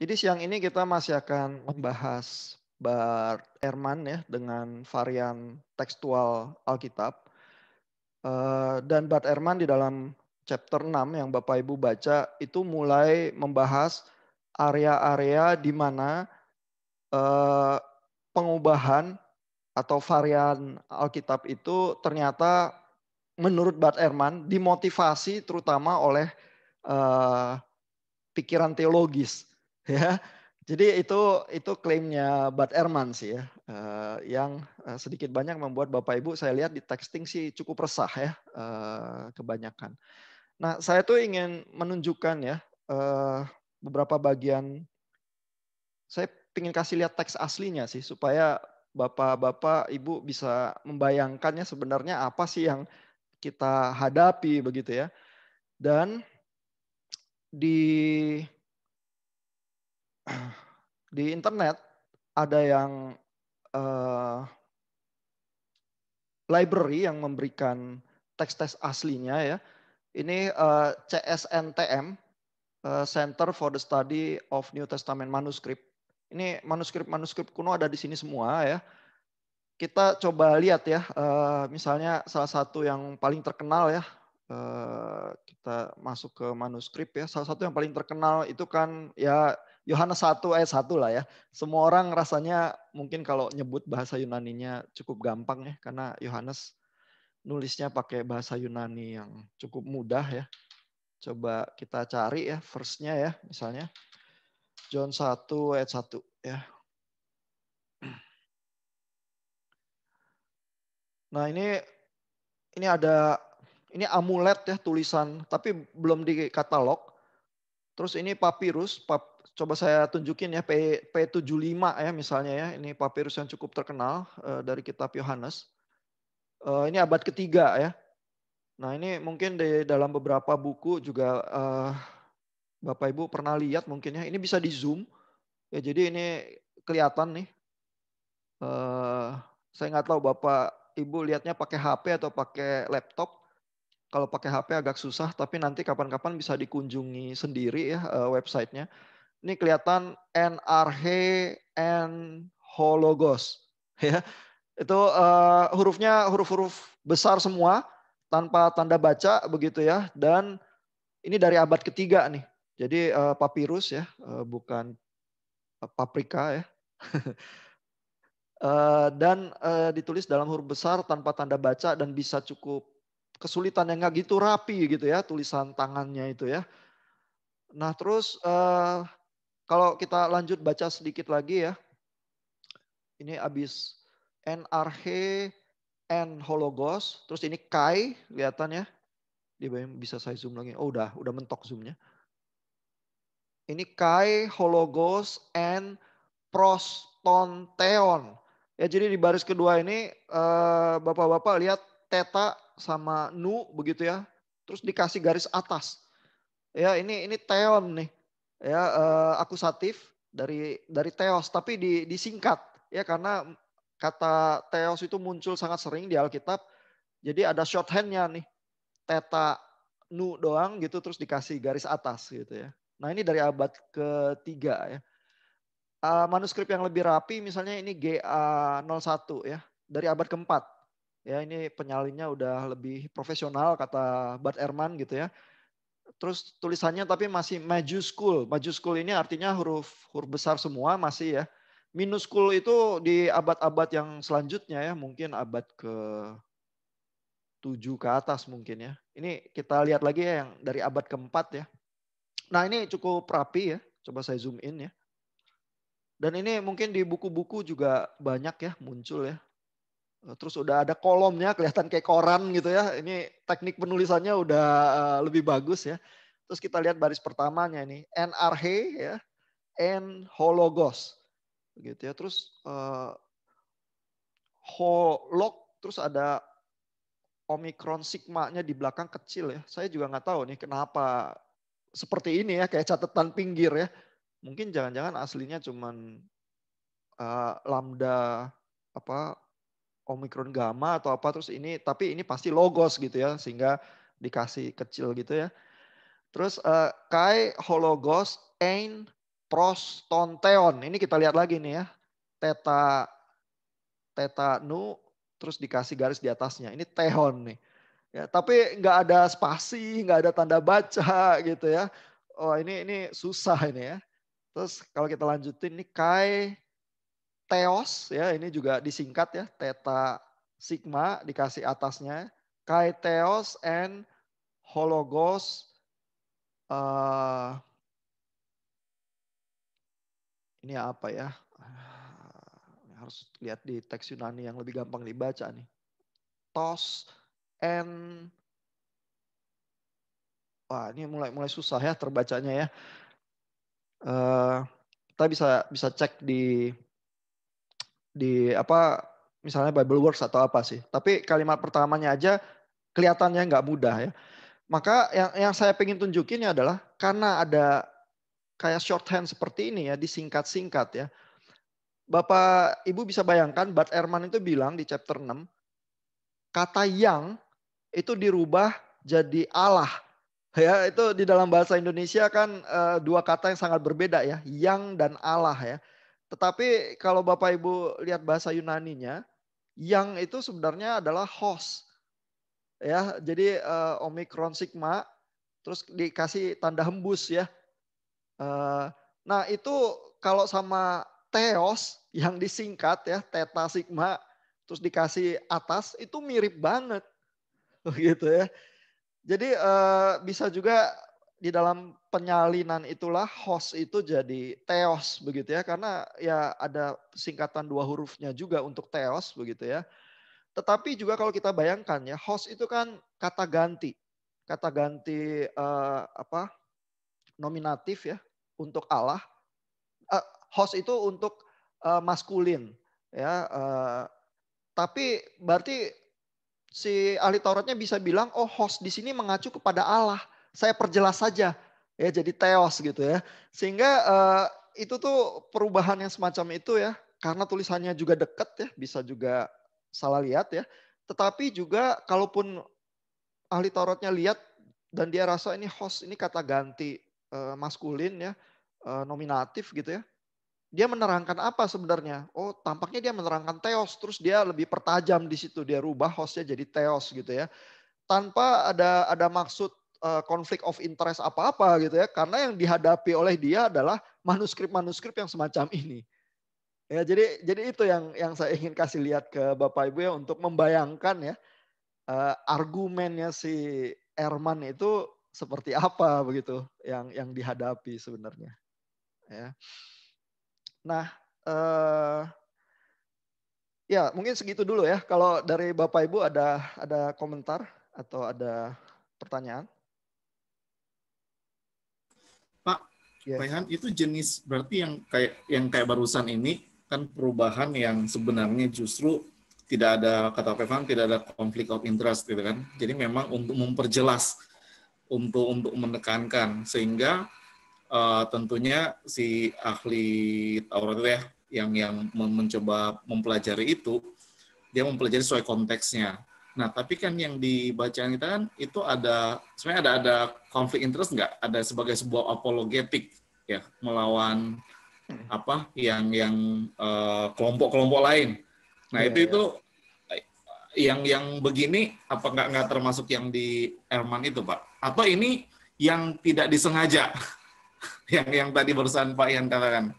Jadi siang ini kita masih akan membahas Bart Ehrman ya dengan varian tekstual Alkitab. Dan Bart Ehrman di dalam chapter 6 yang Bapak Ibu baca itu mulai membahas area-area di mana eh, pengubahan atau varian Alkitab itu ternyata menurut Bart Ehrman dimotivasi terutama oleh eh, pikiran teologis ya. Jadi itu klaimnya Bart Ehrman sih ya, yang sedikit banyak membuat Bapak Ibu saya lihat di texting sih cukup resah ya, kebanyakan. Nah saya tuh ingin menunjukkan ya beberapa bagian, saya ingin kasih lihat teks aslinya sih supaya Bapak-bapak Ibu bisa membayangkannya sebenarnya apa sih yang kita hadapi begitu ya. Dan di di internet ada yang library yang memberikan teks-teks aslinya ya. Ini CSNTM, Center for the Study of New Testament Manuscript. Ini manuskrip-manuskrip kuno ada di sini semua ya. Kita coba lihat ya, misalnya salah satu yang paling terkenal ya, kita masuk ke manuskrip ya. Salah satu yang paling terkenal itu kan ya Yohanes 1 ayat 1 lah ya. Semua orang rasanya mungkin kalau nyebut bahasa Yunaninya cukup gampang ya, karena Yohanes nulisnya pakai bahasa Yunani yang cukup mudah ya. Coba kita cari ya verse-nya ya, misalnya John 1 ayat 1 ya. Nah, ini ada, ini amulet ya tulisan, tapi belum di katalog. Terus ini papirus, coba saya tunjukin ya P75 ya misalnya ya. Ini papirus yang cukup terkenal dari kitab Yohanes. Ini abad ketiga ya. Nah ini mungkin di dalam beberapa buku juga Bapak Ibu pernah lihat mungkin ya. Ini bisa di zoom. Ya jadi ini kelihatan nih. Saya nggak tahu Bapak Ibu lihatnya pakai HP atau pakai laptop. Kalau pakai HP agak susah, tapi nanti kapan-kapan bisa dikunjungi sendiri ya websitenya. Ini kelihatan NRH and Hologos. Ya, itu hurufnya huruf-huruf besar semua tanpa tanda baca begitu ya. Dan ini dari abad ketiga nih. Jadi papirus ya, bukan paprika ya. Dan ditulis dalam huruf besar tanpa tanda baca dan bisa cukup kesulitan yang nggak gitu rapi gitu ya tulisan tangannya itu ya. Nah terus kalau kita lanjut baca sedikit lagi ya, ini habis NRH N Hologos, terus ini Kai kelihatan ya, bisa saya zoom lagi. Oh udah mentok zoomnya. Ini Kai Hologos and Prostonteon. Ya jadi di baris kedua ini bapak-bapak lihat teta sama nu begitu ya. Terus dikasih garis atas. Ya ini teon nih. Ya akusatif dari teos tapi disingkat ya karena kata teos itu muncul sangat sering di Alkitab. Jadi ada shorthandnya nih. Teta nu doang gitu terus dikasih garis atas gitu ya. Nah ini dari abad ketiga ya. Manuskrip yang lebih rapi misalnya ini GA01 ya, dari abad keempat. Ya ini penyalinnya udah lebih profesional kata Bart Ehrman gitu ya. Terus tulisannya tapi masih majuskul. Majuskul ini artinya huruf huruf besar semua masih ya. Minuskul itu di abad-abad yang selanjutnya ya, mungkin abad ke 7 ke atas mungkin ya. Ini kita lihat lagi ya yang dari abad keempat ya. Nah ini cukup rapi ya, coba saya zoom in ya. Dan ini mungkin di buku-buku juga banyak ya muncul ya. Terus udah ada kolomnya kelihatan kayak koran gitu ya. Ini teknik penulisannya udah lebih bagus ya. Terus kita lihat baris pertamanya ini NRH ya, N Hologos gitu ya. Terus holog terus ada Omikron sigma-nya di belakang kecil ya. Saya juga nggak tahu nih kenapa seperti ini ya kayak catatan pinggir ya. Mungkin jangan-jangan aslinya cuman lambda apa Omikron gamma atau apa terus ini tapi ini pasti logos gitu ya sehingga dikasih kecil gitu ya. Terus kai hologos ein pros, ton, teon. Ini kita lihat lagi nih ya. Theta, theta nu, terus dikasih garis di atasnya. Ini teon nih. Ya, tapi nggak ada spasi, nggak ada tanda baca gitu ya. Oh ini susah ini ya. Terus kalau kita lanjutin nih kai teos ya, ini juga disingkat ya, theta sigma dikasih atasnya. Kai teos and hologos. Ini apa ya? Harus lihat di teks Yunani yang lebih gampang dibaca nih. Tos and wah ini mulai susah ya terbacanya ya. Kita bisa cek di apa misalnya Bible Works atau apa sih. Tapi kalimat pertamanya aja kelihatannya nggak mudah ya. Maka yang saya pengen tunjukin adalah karena ada kayak shorthand seperti ini ya, disingkat-singkat ya. Bapak Ibu bisa bayangkan Bart Ehrman itu bilang di chapter 6, kata yang itu dirubah jadi Allah. Ya, itu di dalam bahasa Indonesia kan dua kata yang sangat berbeda ya, yang dan Allah ya. Tetapi kalau Bapak Ibu lihat bahasa Yunaninya, yang itu sebenarnya adalah host. Ya, jadi omikron sigma terus dikasih tanda hembus ya. Nah, itu kalau sama theos yang disingkat ya, theta sigma terus dikasih atas itu mirip banget. Gitu ya. Jadi bisa juga di dalam penyalinan itulah host itu jadi theos begitu ya. Karena ya ada singkatan dua hurufnya juga untuk theos begitu ya. Tetapi juga kalau kita bayangkan ya, host itu kan kata ganti. Kata ganti apa? Nominatif ya untuk Allah. Host itu untuk maskulin ya. Tapi berarti si ahli Tauratnya bisa bilang, oh host di sini mengacu kepada Allah. Saya perjelas saja, ya jadi theos gitu ya. Sehingga itu tuh perubahan yang semacam itu ya, karena tulisannya juga dekat ya, bisa juga salah lihat ya. Tetapi juga kalaupun ahli Tauratnya lihat dan dia rasa ini host ini kata ganti maskulin ya, nominatif gitu ya. Dia menerangkan apa sebenarnya? Oh, tampaknya dia menerangkan theos, terus dia lebih pertajam di situ, dia rubah hostnya jadi theos gitu ya. Tanpa ada maksud konflik of interest apa-apa gitu ya, karena yang dihadapi oleh dia adalah manuskrip-manuskrip yang semacam ini. Ya, jadi itu yang saya ingin kasih lihat ke Bapak Ibu ya untuk membayangkan ya argumennya si Erman itu seperti apa begitu yang dihadapi sebenarnya. Ya. Nah, ya mungkin segitu dulu ya. Kalau dari Bapak Ibu ada komentar atau ada pertanyaan? Pak Yes. Rehan, itu jenis berarti yang kayak barusan ini kan perubahan yang sebenarnya justru tidak ada, kata Pak Rehan, tidak ada konflik of interest gitu kan. Jadi memang untuk memperjelas, untuk menekankan, sehingga tentunya si ahli Taurat ya yang mencoba mempelajari itu, dia mempelajari sesuai konteksnya. Nah, tapi kan yang dibacaan kita kan itu sebenarnya ada konflik interest nggak? Ada sebagai sebuah apologetik ya melawan apa yang kelompok-kelompok lain. Nah, Iya, itu iya. yang begini apa nggak termasuk yang di Erman itu, Pak? Atau ini yang tidak disengaja yang tadi barusan Pak Ian katakan?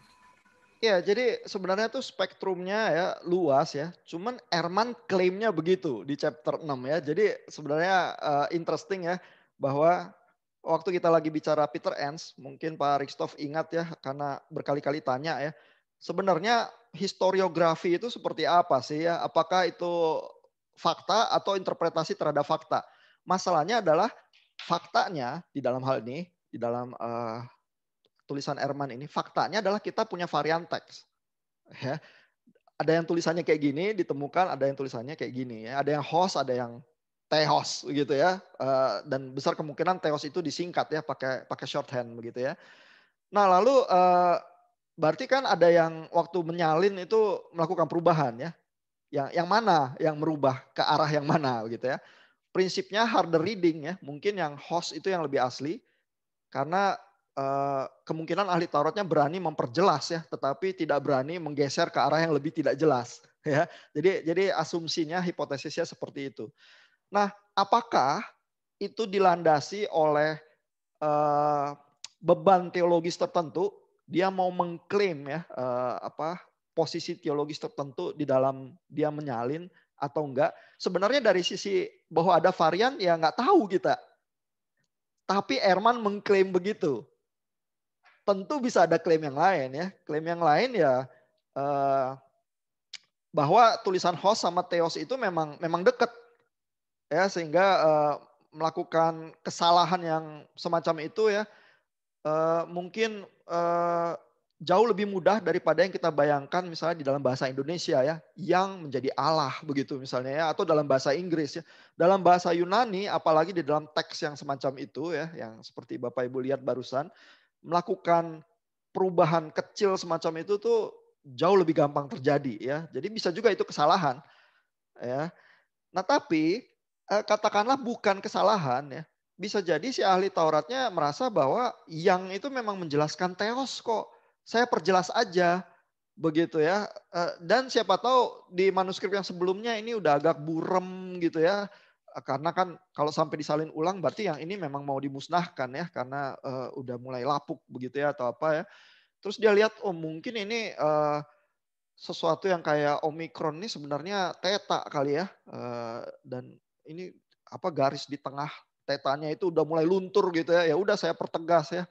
Ya, jadi sebenarnya tuh spektrumnya ya luas ya. Cuman Erman klaimnya begitu di chapter 6 ya. Jadi sebenarnya interesting ya bahwa waktu kita lagi bicara Peter Enns, mungkin Pak Rikstof ingat ya karena berkali-kali tanya ya. Sebenarnya historiografi itu seperti apa sih ya? Apakah itu fakta atau interpretasi terhadap fakta? Masalahnya adalah faktanya di dalam hal ini, di dalam tulisan Erman ini, faktanya adalah kita punya varian teks. Ya. Ada yang tulisannya kayak gini ditemukan, ada yang tulisannya kayak gini. Ya. Ada yang host, ada yang theos gitu ya. Dan besar kemungkinan theos itu disingkat ya pakai shorthand begitu ya. Nah lalu berarti kan ada yang waktu menyalin itu melakukan perubahan ya. Yang mana yang merubah ke arah yang mana gitu ya. Prinsipnya harder reading ya. Mungkin yang host itu yang lebih asli karena kemungkinan ahli Tauratnya berani memperjelas ya, tetapi tidak berani menggeser ke arah yang lebih tidak jelas ya. Jadi asumsinya, hipotesisnya seperti itu. Nah, apakah itu dilandasi oleh beban teologis tertentu? Dia mau mengklaim ya posisi teologis tertentu di dalam dia menyalin atau enggak? Sebenarnya dari sisi bahwa ada varian ya nggak tahu kita. Tapi Ehrman mengklaim begitu. Tentu bisa ada klaim yang lain ya. Klaim yang lain ya bahwa tulisan Hos sama Theos itu memang dekat ya, sehingga melakukan kesalahan yang semacam itu ya mungkin jauh lebih mudah daripada yang kita bayangkan misalnya di dalam bahasa Indonesia ya, yang menjadi Allah begitu misalnya ya, atau dalam bahasa Inggris ya. Dalam bahasa Yunani apalagi di dalam teks yang semacam itu ya, yang seperti Bapak Ibu lihat barusan, melakukan perubahan kecil semacam itu tuh jauh lebih gampang terjadi ya. Jadi bisa juga itu kesalahan ya. Nah, tapi katakanlah bukan kesalahan ya. Bisa jadi si ahli Tauratnya merasa bahwa yang itu memang menjelaskan teos kok. Saya perjelas aja begitu ya. Dan siapa tahu di manuskrip yang sebelumnya ini udah agak burem gitu ya. Karena kan kalau sampai disalin ulang berarti yang ini memang mau dimusnahkan ya, karena udah mulai lapuk begitu ya atau apa ya. Terus dia lihat oh mungkin ini sesuatu yang kayak Omikron ini sebenarnya teta kali ya. Dan ini apa garis di tengah tetanya itu udah mulai luntur gitu ya. Ya udah saya pertegas ya.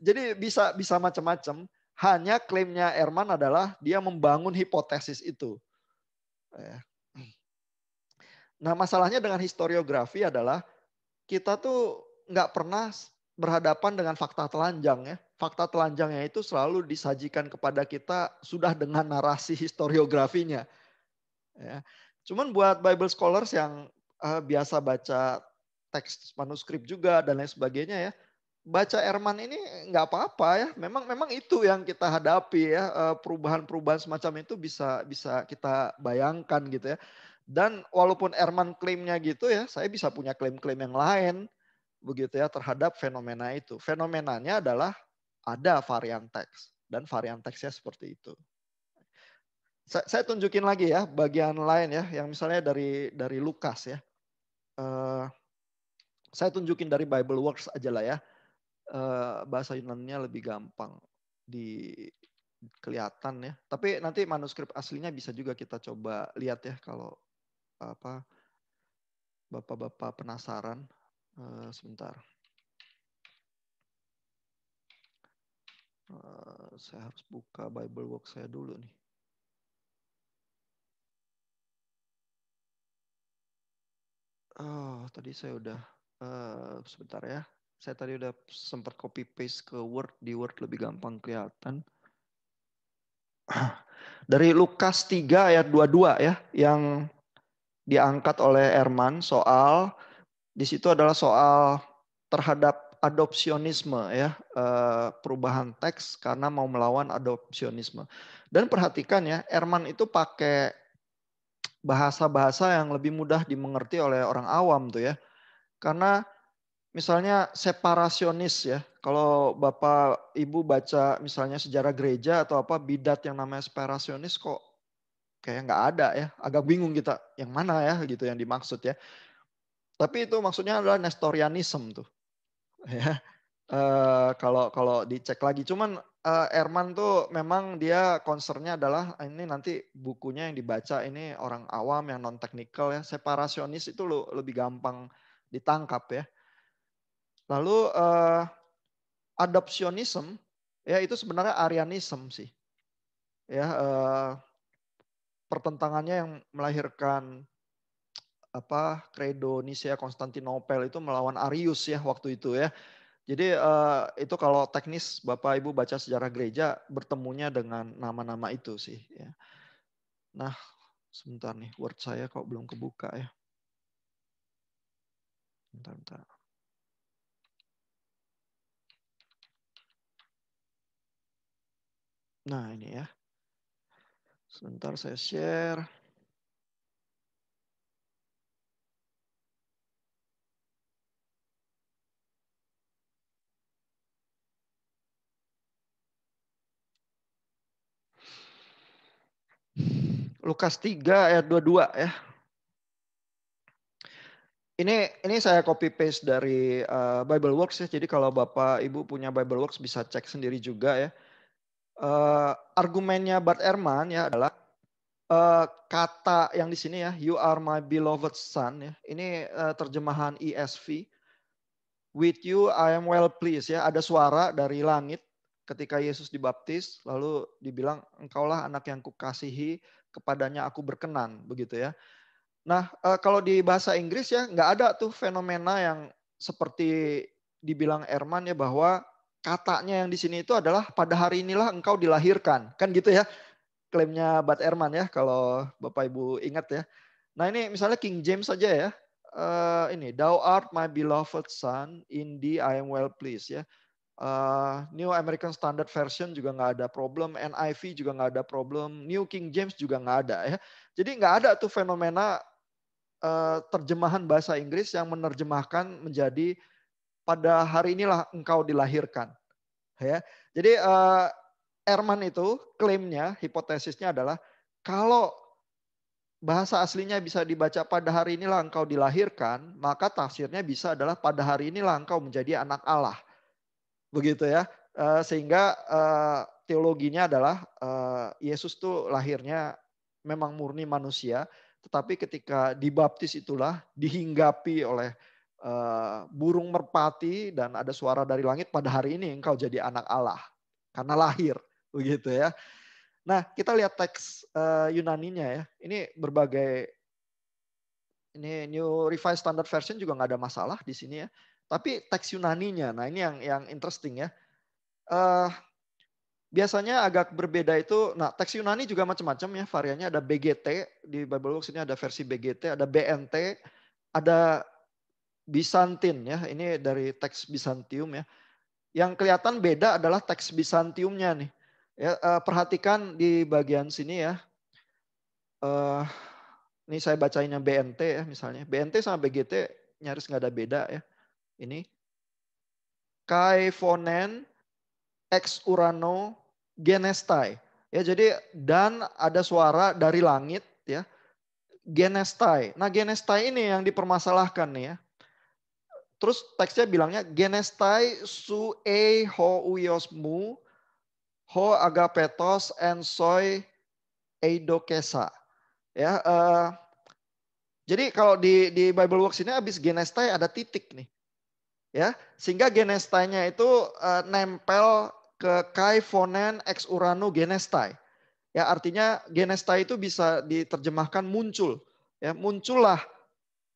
Jadi bisa macam-macam. Hanya klaimnya Ehrman adalah dia membangun hipotesis itu. Ya. Nah, masalahnya dengan historiografi adalah kita tuh nggak pernah berhadapan dengan fakta telanjang ya. Fakta telanjangnya itu selalu disajikan kepada kita sudah dengan narasi historiografinya. Ya. Cuman buat Bible scholars yang biasa baca teks manuskrip juga dan lain sebagainya ya, baca Ehrman ini nggak apa-apa ya. Memang itu yang kita hadapi ya, perubahan-perubahan semacam itu bisa bisa kita bayangkan gitu ya. Dan walaupun Ehrman klaimnya gitu ya, saya bisa punya klaim-klaim yang lain begitu ya terhadap fenomena itu. Fenomenanya adalah ada varian teks dan varian teksnya seperti itu. Saya tunjukin lagi ya bagian lain ya, yang misalnya dari Lukas ya. Saya tunjukin dari Bible Works aja lah ya. Bahasa Yunaninya lebih gampang di kelihatan ya. Tapi nanti manuskrip aslinya bisa juga kita coba lihat ya kalau apa Bapak-bapak penasaran. Sebentar. Saya harus buka Bible Works saya dulu nih. Oh, tadi saya udah sebentar ya. Saya tadi udah sempat copy paste ke Word, di Word lebih gampang kelihatan. Dari Lukas 3 ayat 22 ya, yang diangkat oleh Ehrman soal, di situ adalah soal terhadap adopsionisme ya, perubahan teks karena mau melawan adopsionisme. Dan perhatikan ya, Ehrman itu pakai bahasa-bahasa yang lebih mudah dimengerti oleh orang awam tuh ya. Karena misalnya separasionis ya. Kalau Bapak Ibu baca misalnya sejarah gereja atau apa bidat yang namanya separasionis kok kayak nggak ada ya. Agak bingung kita yang mana ya gitu yang dimaksud ya. Tapi itu maksudnya adalah Nestorianism tuh. Ya. Kalau dicek lagi, cuman Ehrman tuh memang dia concernnya adalah ini nanti bukunya yang dibaca ini orang awam yang non teknikal ya, separasionis itu lebih gampang ditangkap ya. Lalu adoptionism ya itu sebenarnya Arianism sih, ya pertentangannya yang melahirkan apa Credo Nicea Konstantinopel itu melawan Arius ya waktu itu ya. Jadi itu kalau teknis Bapak Ibu baca sejarah gereja bertemunya dengan nama-nama itu sih. Ya. Nah sebentar nih Word saya kok belum kebuka ya. Bentar. Nah ini ya. Sebentar saya share. Lukas 3 ayat 22 ya. Ini saya copy paste dari Bibleworks ya. Jadi kalau Bapak Ibu punya Bibleworks bisa cek sendiri juga ya. Argumennya Bart Ehrman ya adalah kata yang di sini ya, you are my beloved son ya. Ini terjemahan ESV. With you I am well pleased ya. Ada suara dari langit ketika Yesus dibaptis, lalu dibilang engkaulah anak yang kukasihi, kepadanya aku berkenan, begitu ya. Nah, kalau di bahasa Inggris ya nggak ada tuh fenomena yang seperti dibilang Erman ya, bahwa katanya yang di sini itu adalah pada hari inilah engkau dilahirkan. Kan gitu ya klaimnya Bart Ehrman ya, kalau Bapak Ibu ingat ya. Nah ini misalnya King James saja ya. Ini, thou art my beloved son, in thee I am well pleased ya. New American Standard Version juga nggak ada problem, NIV juga nggak ada problem, New King James juga nggak ada ya. Jadi nggak ada tuh fenomena terjemahan bahasa Inggris yang menerjemahkan menjadi pada hari inilah engkau dilahirkan. Ya, jadi Ehrman itu klaimnya, hipotesisnya adalah kalau bahasa aslinya bisa dibaca pada hari inilah engkau dilahirkan, maka tafsirnya bisa adalah pada hari inilah engkau menjadi anak Allah. Begitu ya. Sehingga teologinya adalah Yesus tuh lahirnya memang murni manusia, tetapi ketika dibaptis itulah dihinggapi oleh burung merpati dan ada suara dari langit, pada hari ini engkau jadi anak Allah karena lahir, begitu ya. Nah, kita lihat teks Yunaninya ya. Ini berbagai, ini New Revised Standard Version juga nggak ada masalah di sini ya. Tapi teks Yunaninya, nah ini yang interesting ya. Biasanya agak berbeda itu, nah teks Yunani juga macam-macam ya variannya. Ada BGT, di Bibleworks ini ada versi BGT, ada BNT, ada Bizantin ya. Ini dari teks Bizantium ya. Yang kelihatan beda adalah teks Bizantiumnya nih. Ya, perhatikan di bagian sini ya. Ini saya bacainnya BNT ya misalnya. BNT sama BGT nyaris nggak ada beda ya. Ini kai phonen ex urano genestai. Ya jadi dan ada suara dari langit ya. Genestai. Nah genestai ini yang dipermasalahkan nih ya. Terus teksnya bilangnya genestai su e ho uiosmu ho agapetos en soi eidokesa. Ya, jadi kalau di Bibleworks ini habis genestai ada titik nih. Ya, sehingga genestainya itu nempel ke kai phonen ex urano genestai. Ya, artinya genestai itu bisa diterjemahkan muncul. Ya, muncullah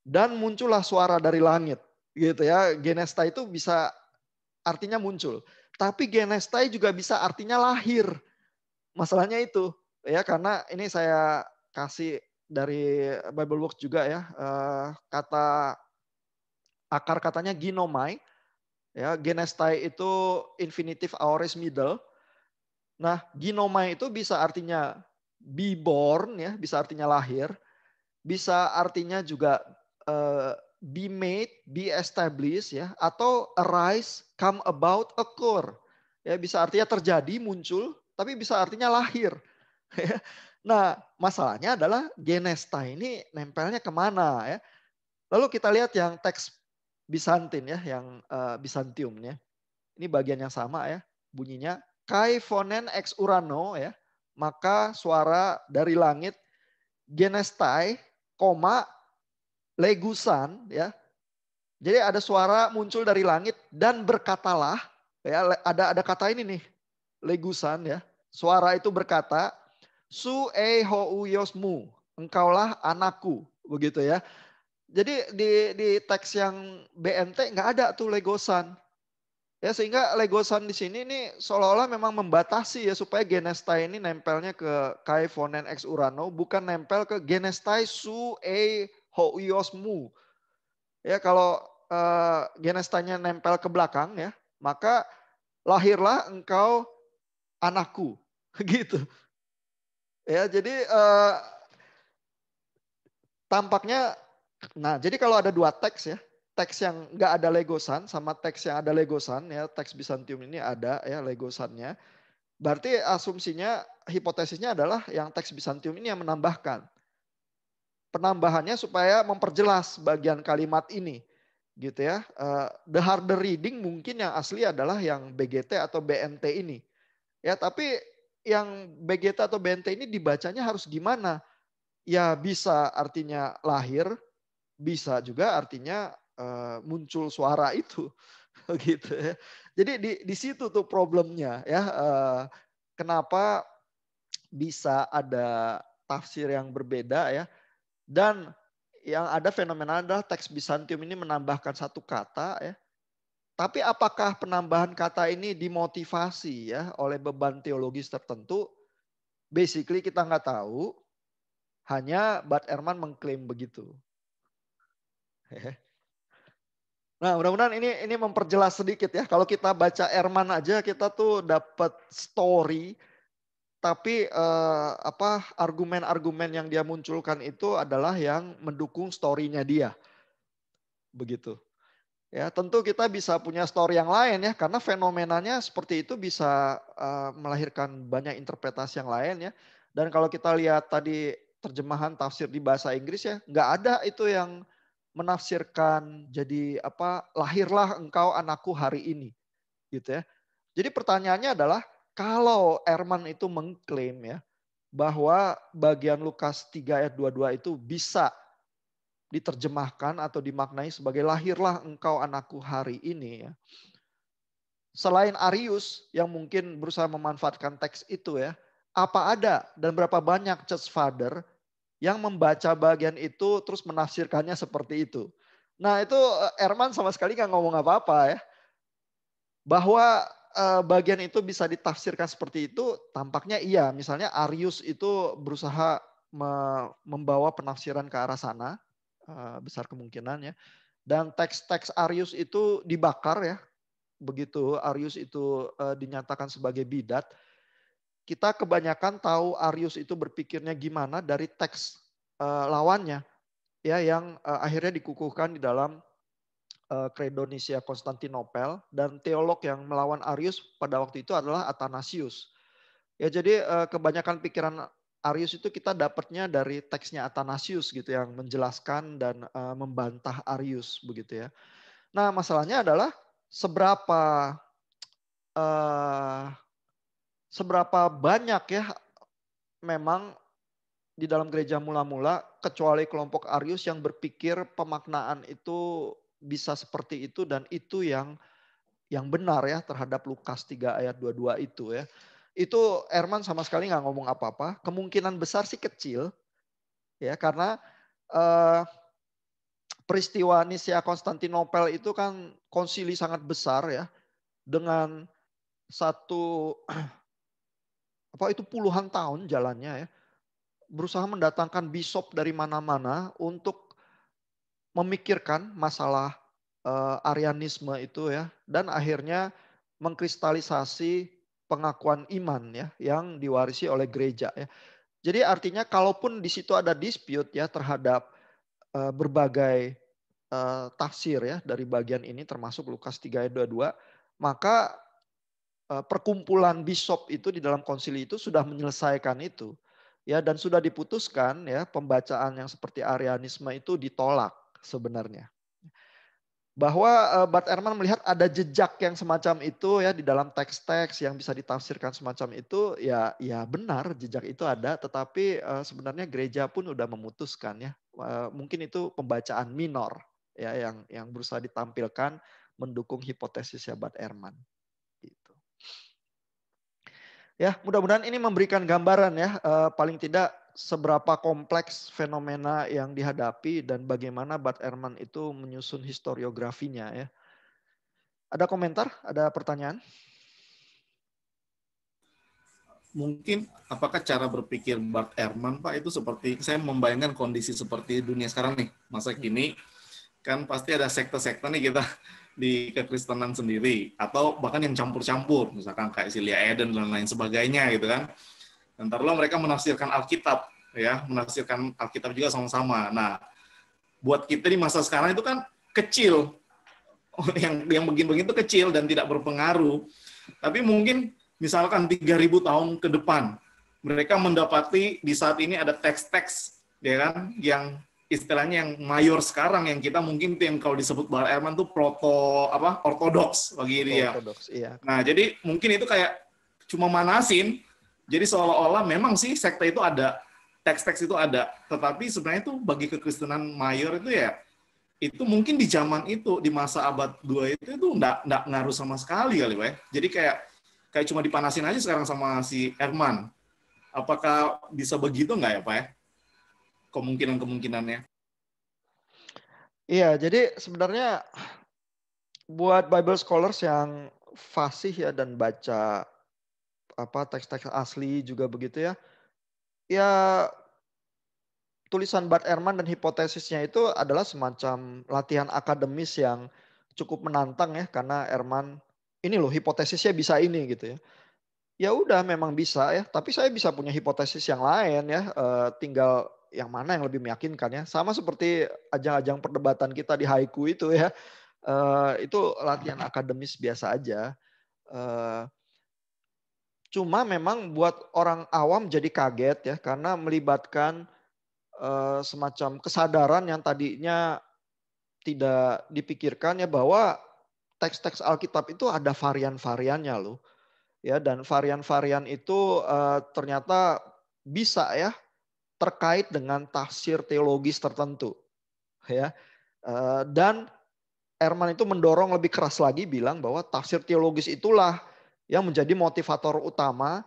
dan muncullah suara dari langit. Gitu ya. Genestai itu bisa artinya muncul. Tapi genestai juga bisa artinya lahir. Masalahnya itu ya, karena ini saya kasih dari Bibleworks juga ya, kata akar katanya ginomai ya, genestai itu infinitive aorist middle. Nah, ginomai itu bisa artinya be born ya, bisa artinya lahir, bisa artinya juga be made, be established ya, atau arise, come about, occur. Ya, bisa artinya terjadi, muncul, tapi bisa artinya lahir. Nah, masalahnya adalah genesta ini nempelnya kemana ya? Lalu kita lihat yang teks Bizantin ya, yang Bizantiumnya. Ini bagian yang sama ya, bunyinya kai phonen ex urano ya. Maka suara dari langit genestai, koma legusan ya. Jadi ada suara muncul dari langit dan berkatalah ya, ada kata ini nih, legusan ya. Suara itu berkata, su e ho uyosmu, engkaulah anakku, begitu ya. Jadi di teks yang BNT nggak ada tuh legosan. Ya, sehingga legosan di sini nih seolah-olah memang membatasi ya supaya genestai ini nempelnya ke kai phonen ex urano, bukan nempel ke genestai su e hoiosmu. Ya, kalau genestainya nempel ke belakang ya, maka lahirlah engkau anakku. Gitu. Ya, jadi tampaknya, nah jadi kalau ada dua teks ya, teks yang nggak ada legosan sama teks yang ada legosan ya, teks Bizantium ini ada ya legosannya. Berarti asumsinya, hipotesisnya adalah yang teks Bizantium ini yang menambahkan. Penambahannya supaya memperjelas bagian kalimat ini, gitu ya. The harder reading mungkin yang asli adalah yang BGT atau BNT ini. Ya, tapi yang BGT atau BNT ini dibacanya harus gimana? Ya bisa artinya lahir, bisa juga artinya muncul suara itu, gitu ya. Jadi di situ tuh problemnya ya. Kenapa bisa ada tafsir yang berbeda ya? Dan yang ada fenomena adalah teks Bizantium ini menambahkan satu kata ya. Tapi apakah penambahan kata ini dimotivasi ya oleh beban teologis tertentu? Basically kita nggak tahu. Hanya Bart Ehrman mengklaim begitu. Nah, mudah-mudahan ini memperjelas sedikit ya. Kalau kita baca Ehrman aja kita tuh dapat story, tapi argumen-argumen yang dia munculkan itu adalah yang mendukung story-nya dia. Begitu. Ya, tentu kita bisa punya story yang lain ya, karena fenomenanya seperti itu bisa melahirkan banyak interpretasi yang lain ya. Dan kalau kita lihat tadi terjemahan tafsir di bahasa Inggris ya, nggak ada itu yang menafsirkan jadi lahirlah engkau anakku hari ini, gitu ya. Jadi pertanyaannya adalah kalau Ehrman itu mengklaim ya bahwa bagian Lukas 3 ayat 22 itu bisa diterjemahkan atau dimaknai sebagai lahirlah engkau anakku hari ini ya. Selain Arius yang mungkin berusaha memanfaatkan teks itu ya, apa ada dan berapa banyak church father yang membaca bagian itu terus menafsirkannya seperti itu. Nah itu Ehrman sama sekali nggak ngomong apa-apa ya. Bahwa bagian itu bisa ditafsirkan seperti itu tampaknya iya. Misalnya Arius itu berusaha membawa penafsiran ke arah sana. Besar kemungkinannya. Dan teks-teks Arius itu dibakar ya. Begitu Arius itu dinyatakan sebagai bidat. Kita kebanyakan tahu Arius itu berpikirnya gimana dari teks lawannya ya yang akhirnya dikukuhkan di dalam Credo Nicea Konstantinopel, dan teolog yang melawan Arius pada waktu itu adalah Athanasius. Ya jadi kebanyakan pikiran Arius itu kita dapatnya dari teksnya Athanasius gitu yang menjelaskan dan membantah Arius begitu ya. Nah masalahnya adalah seberapa banyak ya memang di dalam gereja mula-mula kecuali kelompok Arius yang berpikir pemaknaan itu bisa seperti itu dan itu yang benar ya terhadap Lukas 3 ayat 22 itu ya. Itu Ehrman sama sekali nggak ngomong apa-apa. Kemungkinan besar sih kecil ya karena peristiwa Nicea Konstantinopel itu kan konsili sangat besar ya dengan satu itu puluhan tahun jalannya ya. Berusaha mendatangkan bishop dari mana-mana untuk memikirkan masalah Arianisme itu ya dan akhirnya mengkristalisasi pengakuan iman ya yang diwarisi oleh gereja ya. Jadi artinya kalaupun di situ ada dispute ya terhadap berbagai tafsir ya dari bagian ini termasuk Lukas 3 ayat 22, maka perkumpulan bishop itu di dalam konsili itu sudah menyelesaikan itu. Ya dan sudah diputuskan ya pembacaan yang seperti Arianisme itu ditolak sebenarnya. Bahwa Bart Ehrman melihat ada jejak yang semacam itu ya di dalam teks-teks yang bisa ditafsirkan semacam itu ya benar jejak itu ada, tetapi sebenarnya gereja pun udah memutuskan ya mungkin itu pembacaan minor ya yang berusaha ditampilkan mendukung hipotesisnya Bart Ehrman. Gitu. Ya mudah-mudahan ini memberikan gambaran ya paling tidak seberapa kompleks fenomena yang dihadapi dan bagaimana Bart Ehrman itu menyusun historiografinya ya. Ada komentar? Ada pertanyaan? Mungkin apakah cara berpikir Bart Ehrman Pak itu seperti, saya membayangkan kondisi seperti dunia sekarang nih, masa kini kan pasti ada sekte-sekte nih kita di kekristenan sendiri atau bahkan yang campur-campur, misalkan kayak Silia Eden dan lain sebagainya gitu kan. Dan taruhlah mereka menafsirkan Alkitab ya, menafsirkan Alkitab juga sama-sama. Nah, buat kita di masa sekarang itu kan kecil, yang begini-begini itu kecil dan tidak berpengaruh. Tapi mungkin misalkan 3.000 tahun ke depan, mereka mendapati di saat ini ada teks-teks, ya kan, yang istilahnya yang mayor sekarang, yang kita mungkin tuh yang kalau disebut Bart Ehrman tuh ortodoks bagi dia. Ortodoks, iya. Nah, jadi mungkin itu kayak cuma manasin, jadi seolah-olah memang sih sekte itu ada, teks-teks itu ada, tetapi sebenarnya itu bagi kekristenan mayor itu ya, itu mungkin di zaman itu, di masa abad 2 itu nggak ngaruh sama sekali kali, Pak. Jadi kayak cuma dipanasin aja sekarang sama si Herman. Apakah bisa begitu nggak ya, Pak? Ya? Kemungkinan-kemungkinannya. Iya, jadi sebenarnya buat Bible scholars yang fasih ya dan baca teks-teks asli juga begitu ya. Ya tulisan Bart Ehrman dan hipotesisnya itu adalah semacam latihan akademis yang cukup menantang ya, karena Ehrman ini loh hipotesisnya bisa ini gitu ya. Ya udah memang bisa ya, tapi saya bisa punya hipotesis yang lain ya, tinggal yang mana yang lebih meyakinkan ya. Sama seperti ajang-ajang perdebatan kita di haiku itu ya, itu latihan akademis biasa aja. Cuma memang buat orang awam jadi kaget ya, karena melibatkan semacam kesadaran yang tadinya tidak dipikirkan ya, bahwa teks-teks Alkitab itu ada varian-variannya loh. Ya, dan varian-varian itu ternyata bisa ya terkait dengan tafsir teologis tertentu. Ya, dan Ehrman itu mendorong lebih keras lagi, bilang bahwa tafsir teologis itulah yang menjadi motivator utama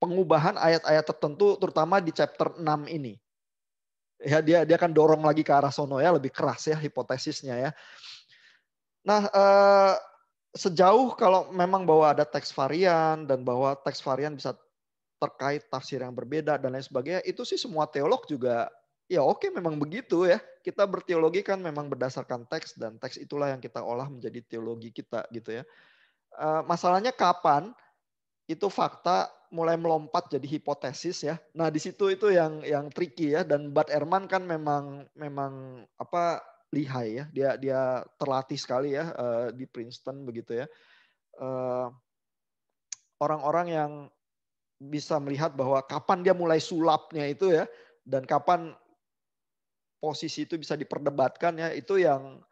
pengubahan ayat-ayat tertentu, terutama di chapter 6 ini. Ya, dia akan dorong lagi ke arah sono ya, lebih keras ya hipotesisnya ya. Nah, sejauh kalau memang bahwa ada teks varian dan bahwa teks varian bisa terkait tafsir yang berbeda dan lain sebagainya, itu sih semua teolog juga ya oke, memang begitu ya. Kita berteologi kan memang berdasarkan teks, dan teks itulah yang kita olah menjadi teologi kita gitu ya. Masalahnya kapan itu fakta mulai melompat jadi hipotesis ya. Nah, di situ itu yang tricky ya, dan Bart Ehrman kan memang lihai ya. Dia terlatih sekali ya di Princeton begitu ya. Orang-orang yang bisa melihat bahwa kapan dia mulai sulapnya itu ya, dan kapan posisi itu bisa diperdebatkan ya, itu yang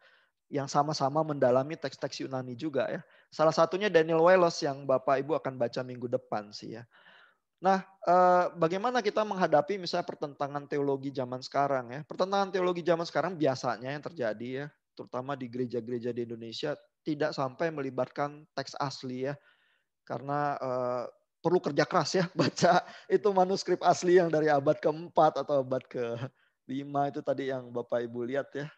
sama-sama mendalami teks-teks Yunani juga ya. Salah satunya Daniel Wells yang Bapak Ibu akan baca minggu depan sih ya. Nah, bagaimana kita menghadapi misalnya pertentangan teologi zaman sekarang ya. Pertentangan teologi zaman sekarang biasanya yang terjadi ya, terutama di gereja-gereja di Indonesia, tidak sampai melibatkan teks asli ya. Karena perlu kerja keras ya baca itu manuskrip asli yang dari abad keempat atau abad ke-5 itu tadi yang Bapak Ibu lihat ya.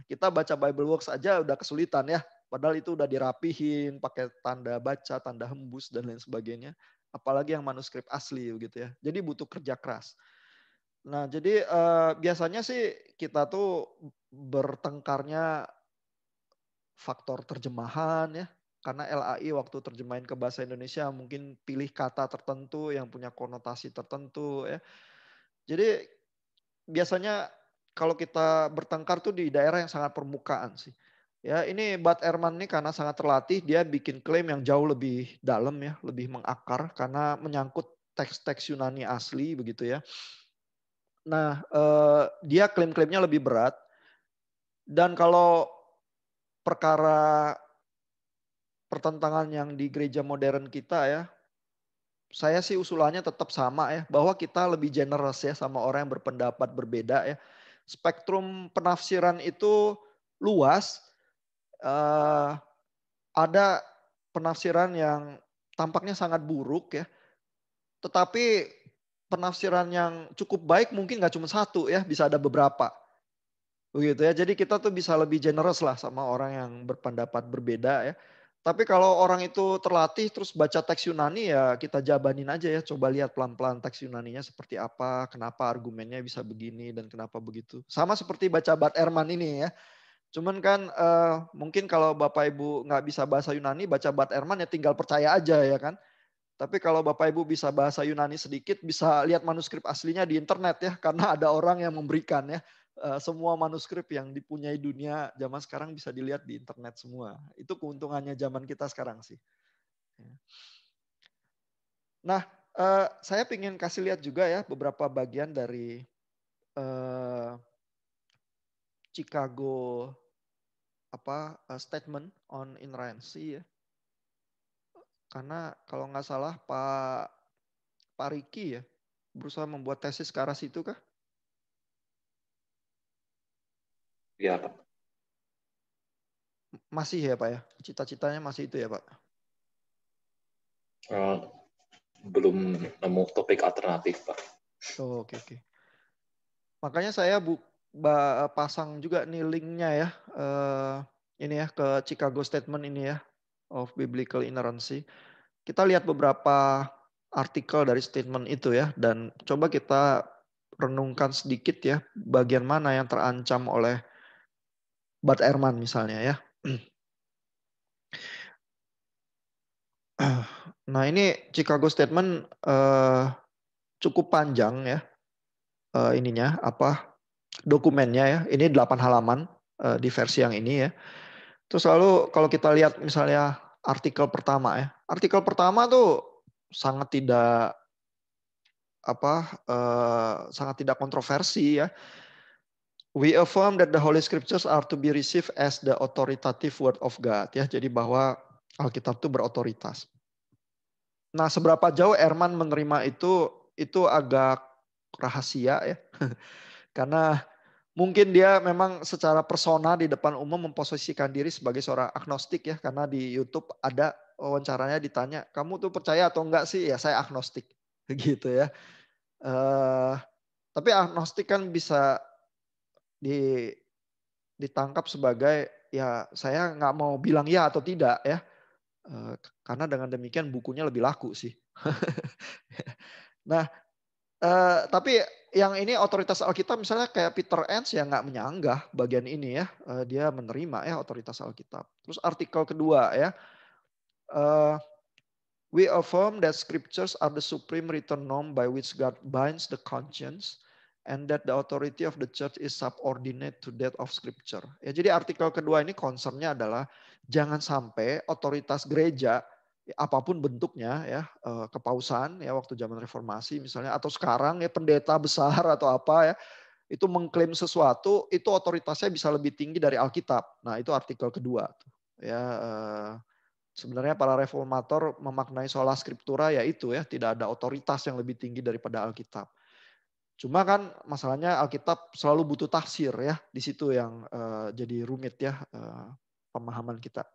Kita baca Bible Works aja udah kesulitan ya. Padahal itu udah dirapihin pakai tanda baca, tanda hembus dan lain sebagainya. Apalagi yang manuskrip asli gitu ya. Jadi butuh kerja keras. Nah, jadi biasanya sih kita tuh bertengkarnya faktor terjemahan ya. Karena LAI waktu terjemahin ke bahasa Indonesia mungkin pilih kata tertentu yang punya konotasi tertentu ya. Jadi biasanya kalau kita bertengkar tuh di daerah yang sangat permukaan sih. Ya, ini Bart Ehrman ini karena sangat terlatih, dia bikin klaim yang jauh lebih dalam ya, lebih mengakar karena menyangkut teks-teks Yunani asli begitu ya. Nah, dia klaim-klaimnya lebih berat. Dan kalau perkara pertentangan yang di gereja modern kita ya, saya sih usulannya tetap sama ya, bahwa kita lebih generous ya sama orang yang berpendapat berbeda ya. Spektrum penafsiran itu luas. Ada penafsiran yang tampaknya sangat buruk ya, tetapi penafsiran yang cukup baik mungkin nggak cuma satu ya, bisa ada beberapa. Begitu ya. Jadi kita tuh bisa lebih generous lah sama orang yang berpendapat berbeda ya. Tapi kalau orang itu terlatih terus baca teks Yunani, ya kita jabanin aja ya. Coba lihat pelan-pelan teks Yunaninya seperti apa, kenapa argumennya bisa begini dan kenapa begitu. Sama seperti baca Bart Ehrman ini ya. Cuman kan mungkin kalau Bapak Ibu nggak bisa bahasa Yunani, baca Bart Ehrman ya tinggal percaya aja ya kan. Tapi kalau Bapak Ibu bisa bahasa Yunani sedikit, bisa lihat manuskrip aslinya di internet ya. Karena ada orang yang memberikan ya. Semua manuskrip yang dipunyai dunia zaman sekarang bisa dilihat di internet semua. Itu keuntungannya zaman kita sekarang sih. Nah, saya ingin kasih lihat juga ya beberapa bagian dari Chicago statement on inerrancy ya. Karena kalau nggak salah Pak Riki ya berusaha membuat tesis ke arah situ kah? Iya, Pak. Masih ya Pak ya? Cita-citanya masih itu ya Pak? Belum nemu topik alternatif, Pak. Oh, oke. Makanya saya pasang juga nih linknya ya. Ini ya ke Chicago Statement ini ya. Of Biblical Inerrancy. Kita lihat beberapa artikel dari statement itu ya. Dan coba kita renungkan sedikit ya. Bagian mana yang terancam oleh Bart Ehrman misalnya ya. Nah ini Chicago Statement cukup panjang ya. Ininya dokumennya ya. Ini 8 halaman di versi yang ini ya. Terus lalu kalau kita lihat misalnya artikel pertama ya. Artikel pertama tuh sangat tidak sangat tidak kontroversi ya. We affirm that the Holy Scriptures are to be received as the authoritative word of God ya. Jadi bahwa Alkitab itu berotoritas. Nah, seberapa jauh Ehrman menerima itu agak rahasia ya. Karena mungkin dia memang secara persona di depan umum memposisikan diri sebagai seorang agnostik ya. Karena di YouTube ada wawancaranya ditanya, kamu tuh percaya atau enggak sih? Ya saya agnostik. Gitu ya. Tapi agnostik kan bisa ditangkap sebagai ya saya nggak mau bilang ya atau tidak ya. Karena dengan demikian bukunya lebih laku sih. Nah, tapi yang ini otoritas Alkitab misalnya kayak Peter Enns ya nggak menyanggah bagian ini ya. Dia menerima ya otoritas Alkitab. Terus artikel kedua ya. We affirm that scriptures are the supreme written norm by which God binds the conscience and that the authority of the church is subordinate to that of scripture. Ya, jadi artikel kedua ini concernnya adalah jangan sampai otoritas gereja apapun bentuknya ya, kepausan ya waktu zaman reformasi misalnya atau sekarang ya pendeta besar atau apa ya, itu mengklaim sesuatu itu otoritasnya bisa lebih tinggi dari Alkitab. Nah, itu artikel kedua tuh. Ya, sebenarnya para reformator memaknai sola scriptura ya itu ya, tidak ada otoritas yang lebih tinggi daripada Alkitab. Cuma kan masalahnya Alkitab selalu butuh tafsir ya, di situ yang jadi rumit ya pemahaman kita.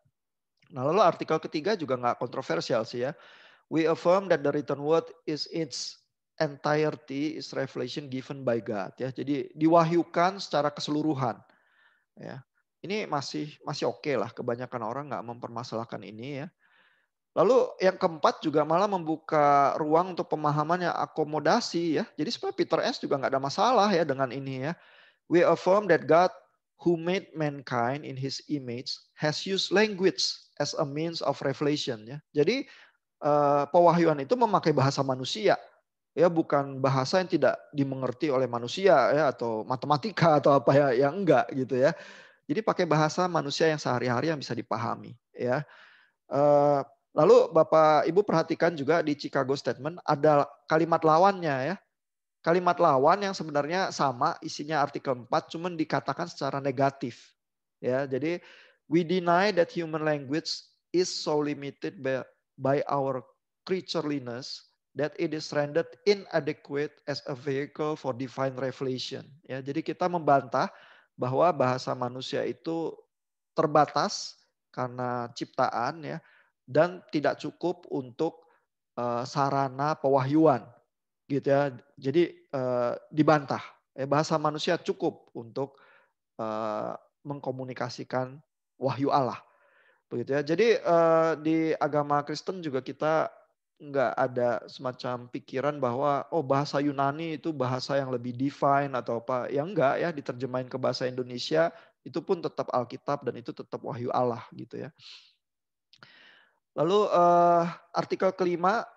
Nah lalu artikel ketiga juga nggak kontroversial sih ya. We affirm that the written word is its entirety is revelation given by God ya. Jadi diwahyukan secara keseluruhan. Ya. Ini masih oke lah. Kebanyakan orang nggak mempermasalahkan ini ya. Lalu yang keempat juga malah membuka ruang untuk pemahaman yang akomodasi ya. Jadi sebenarnya Peter Enns juga nggak ada masalah ya dengan ini ya. We affirm that God who made mankind in his image has used language as a means of revelation ya. Jadi pewahyuan itu memakai bahasa manusia ya, bukan bahasa yang tidak dimengerti oleh manusia ya atau matematika atau apa ya, yang enggak gitu ya. Jadi pakai bahasa manusia yang sehari-hari yang bisa dipahami ya. Lalu Bapak Ibu perhatikan juga di Chicago Statement ada kalimat lawannya ya. Kalimat lawan yang sebenarnya sama isinya artikel 4 cuman dikatakan secara negatif. Ya, jadi we deny that human language is so limited by our creatureliness that it is rendered inadequate as a vehicle for divine revelation. Ya, jadi kita membantah bahwa bahasa manusia itu terbatas karena ciptaan ya dan tidak cukup untuk sarana pewahyuan gitu ya. Jadi dibantah. Bahasa manusia cukup untuk mengkomunikasikan wahyu Allah. Begitu ya. Jadi di agama Kristen juga kita nggak ada semacam pikiran bahwa bahasa Yunani itu bahasa yang lebih divine atau apa. Ya enggak ya, diterjemahin ke bahasa Indonesia itu pun tetap Alkitab dan itu tetap wahyu Allah gitu ya. Lalu artikel kelima,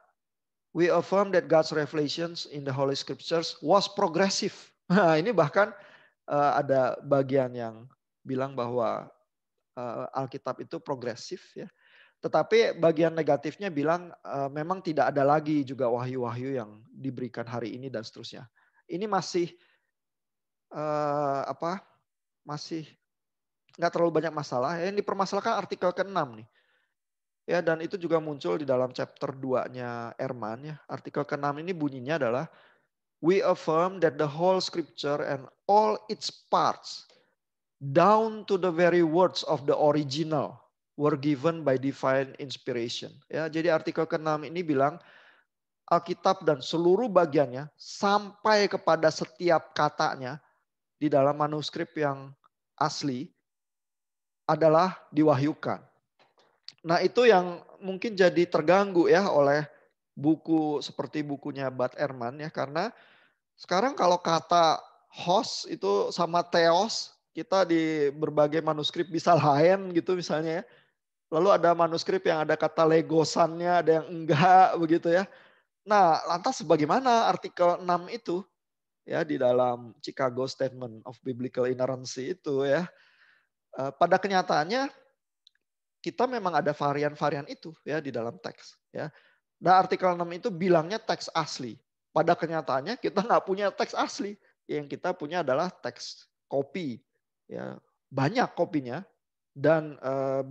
we affirm that God's revelations in the Holy Scriptures was progressive. Nah, ini bahkan ada bagian yang bilang bahwa Alkitab itu progresif ya. Tetapi bagian negatifnya bilang memang tidak ada lagi juga wahyu-wahyu yang diberikan hari ini dan seterusnya. Ini masih masih nggak terlalu banyak masalah. Yang dipermasalahkan artikel ke-6 nih. Ya, dan itu juga muncul di dalam chapter 2-nya Ehrman ya. Artikel ke-6 ini bunyinya adalah we affirm that the whole scripture and all its parts down to the very words of the original were given by divine inspiration. Ya, jadi artikel ke-6 ini bilang Alkitab dan seluruh bagiannya sampai kepada setiap katanya di dalam manuskrip yang asli adalah diwahyukan. Nah, itu yang mungkin jadi terganggu ya oleh buku seperti bukunya Bart Ehrman ya, karena sekarang kalau kata host itu sama theos, kita di berbagai manuskrip bisa lain gitu misalnya ya. Lalu ada manuskrip yang ada kata legosannya, ada yang enggak begitu ya. Nah, lantas bagaimana artikel 6 itu ya di dalam Chicago Statement of Biblical Inerrancy itu ya. Pada kenyataannya kita memang ada varian-varian itu ya di dalam teks ya. Nah, artikel 6 itu bilangnya teks asli. Pada kenyataannya kita nggak punya teks asli. Yang kita punya adalah teks kopi. Ya, banyak kopinya. Dan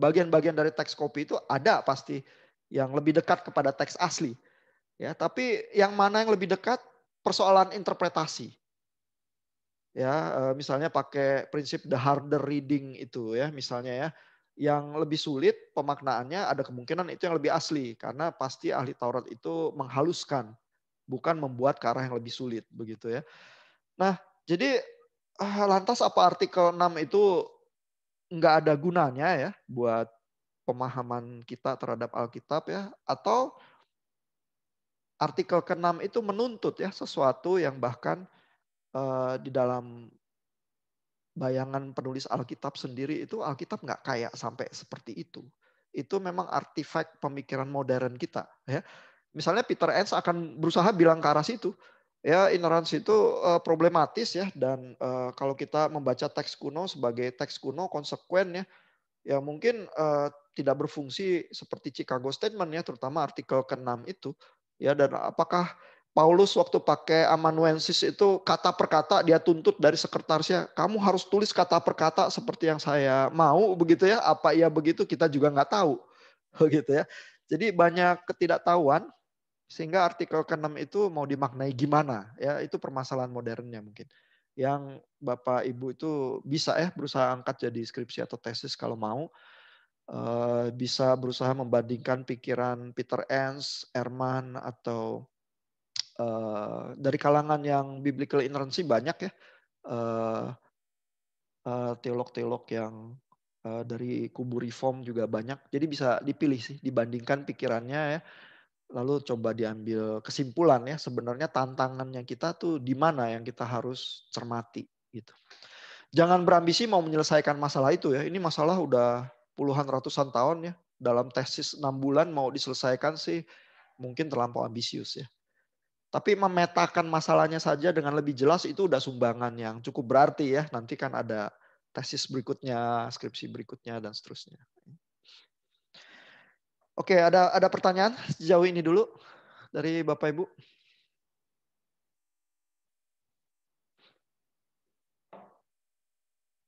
bagian-bagian dari teks kopi itu ada pasti yang lebih dekat kepada teks asli. Ya, tapi yang mana yang lebih dekat persoalan interpretasi. Ya, misalnya pakai prinsip the harder reading itu ya, misalnya ya. Yang lebih sulit pemaknaannya ada kemungkinan itu yang lebih asli karena pasti ahli Taurat itu menghaluskan, bukan membuat ke arah yang lebih sulit begitu ya. Nah, jadi lantas apa artikel 6 itu nggak ada gunanya ya buat pemahaman kita terhadap Alkitab ya, atau artikel ke-6 itu menuntut ya sesuatu yang bahkan di dalam bayangan penulis Alkitab sendiri itu Alkitab nggak kayak sampai seperti itu. Itu memang artefak pemikiran modern kita ya. Misalnya Peter Enns akan berusaha bilang ke arah situ. Ya, ignorance itu problematis ya, dan kalau kita membaca teks kuno sebagai teks kuno konsekuen ya, ya mungkin tidak berfungsi seperti Chicago Statement ya, terutama artikel ke-6 itu. Ya, dan apakah Paulus waktu pakai amanuensis itu kata per kata dia tuntut dari sekretarisnya, kamu harus tulis kata per kata seperti yang saya mau begitu ya? Apa iya begitu kita juga nggak tahu, begitu ya. Jadi banyak ketidaktahuan sehingga artikel ke-6 itu mau dimaknai gimana ya, itu permasalahan modernnya mungkin. Yang Bapak Ibu itu bisa ya berusaha angkat jadi skripsi atau tesis kalau mau. Bisa berusaha membandingkan pikiran Peter Enns, Ehrman, atau dari kalangan yang biblical inerrancy banyak ya. Teolog-teolog yang dari kubu reform juga banyak. Jadi bisa dipilih sih, dibandingkan pikirannya ya. Lalu coba diambil kesimpulan ya, sebenarnya tantangannya kita tuh di mana yang kita harus cermati gitu. Jangan berambisi mau menyelesaikan masalah itu ya. Ini masalah udah puluhan ratusan tahun ya. Dalam tesis 6 bulan mau diselesaikan sih mungkin terlampau ambisius ya. Tapi memetakan masalahnya saja dengan lebih jelas itu udah sumbangan yang cukup berarti ya. Nanti kan ada tesis berikutnya, skripsi berikutnya dan seterusnya. Oke, ada pertanyaan sejauh ini dulu dari Bapak Ibu?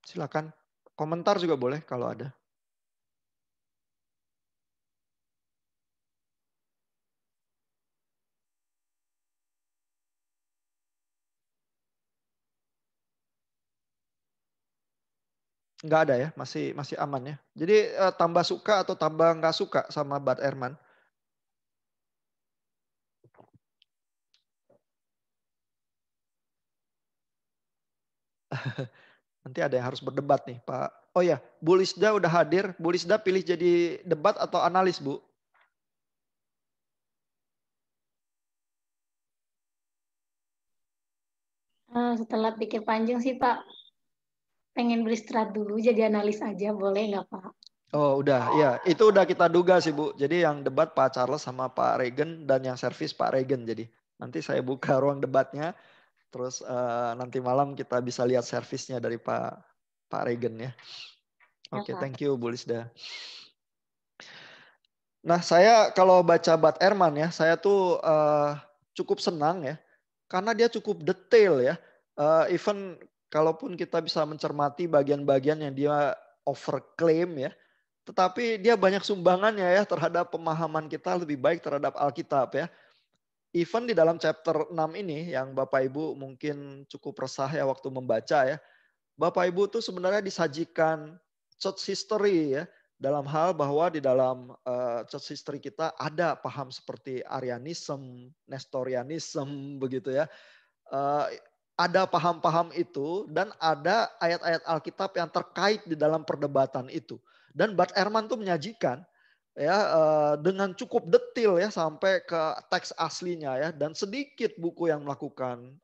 Silakan. Komentar juga boleh kalau ada. Nggak ada ya, masih aman ya. Jadi tambah suka atau tambah nggak suka sama Bart Ehrman? Nanti ada yang harus berdebat nih Pak. Oh ya, Bu Lisda udah hadir. Bu Lisda pilih jadi debat atau analis Bu? Setelah pikir panjang sih Pak, pengen beristirahat dulu jadi analis aja, boleh nggak Pak? Oh udah, ya itu udah kita duga sih Bu. Jadi yang debat Pak Charles sama Pak Regen dan yang servis Pak Regen. Jadi nanti saya buka ruang debatnya, terus nanti malam kita bisa lihat servisnya dari Pak Regen ya. Oke, thank you Bu Lisda. Nah, saya kalau baca Bart Ehrman ya, saya tuh cukup senang ya, karena dia cukup detail ya. Even kalaupun kita bisa mencermati bagian-bagian yang dia overclaim ya, tetapi dia banyak sumbangannya ya terhadap pemahaman kita lebih baik terhadap Alkitab ya. Even di dalam chapter 6 ini yang Bapak Ibu mungkin cukup resah ya waktu membaca ya. Bapak Ibu tuh sebenarnya disajikan church history ya, dalam hal bahwa di dalam church history kita ada paham seperti Arianism, Nestorianism begitu ya. Ada paham-paham itu dan ada ayat-ayat Alkitab yang terkait di dalam perdebatan itu. Dan Bart Ehrman tuh menyajikan ya dengan cukup detail ya sampai ke teks aslinya ya, dan sedikit buku yang melakukan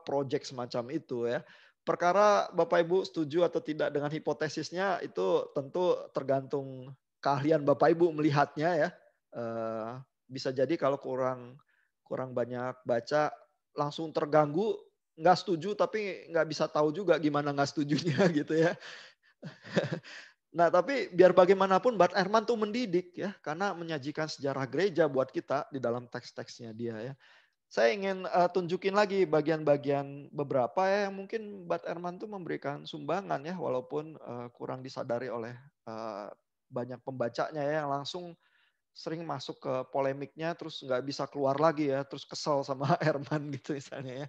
project semacam itu ya. Perkara Bapak Ibu setuju atau tidak dengan hipotesisnya itu tentu tergantung keahlian Bapak Ibu melihatnya ya. Bisa jadi kalau kurang banyak baca langsung terganggu, nggak setuju tapi nggak bisa tahu juga gimana nggak setujunya gitu ya. Nah, tapi biar bagaimanapun Bart Ehrman tuh mendidik ya, karena menyajikan sejarah gereja buat kita di dalam teks-teksnya dia ya. Saya ingin tunjukin lagi bagian-bagian beberapa ya yang mungkin Bart Ehrman tuh memberikan sumbangan ya, walaupun kurang disadari oleh banyak pembacanya ya, yang langsung sering masuk ke polemiknya terus nggak bisa keluar lagi ya, terus kesel sama Ehrman gitu misalnya ya.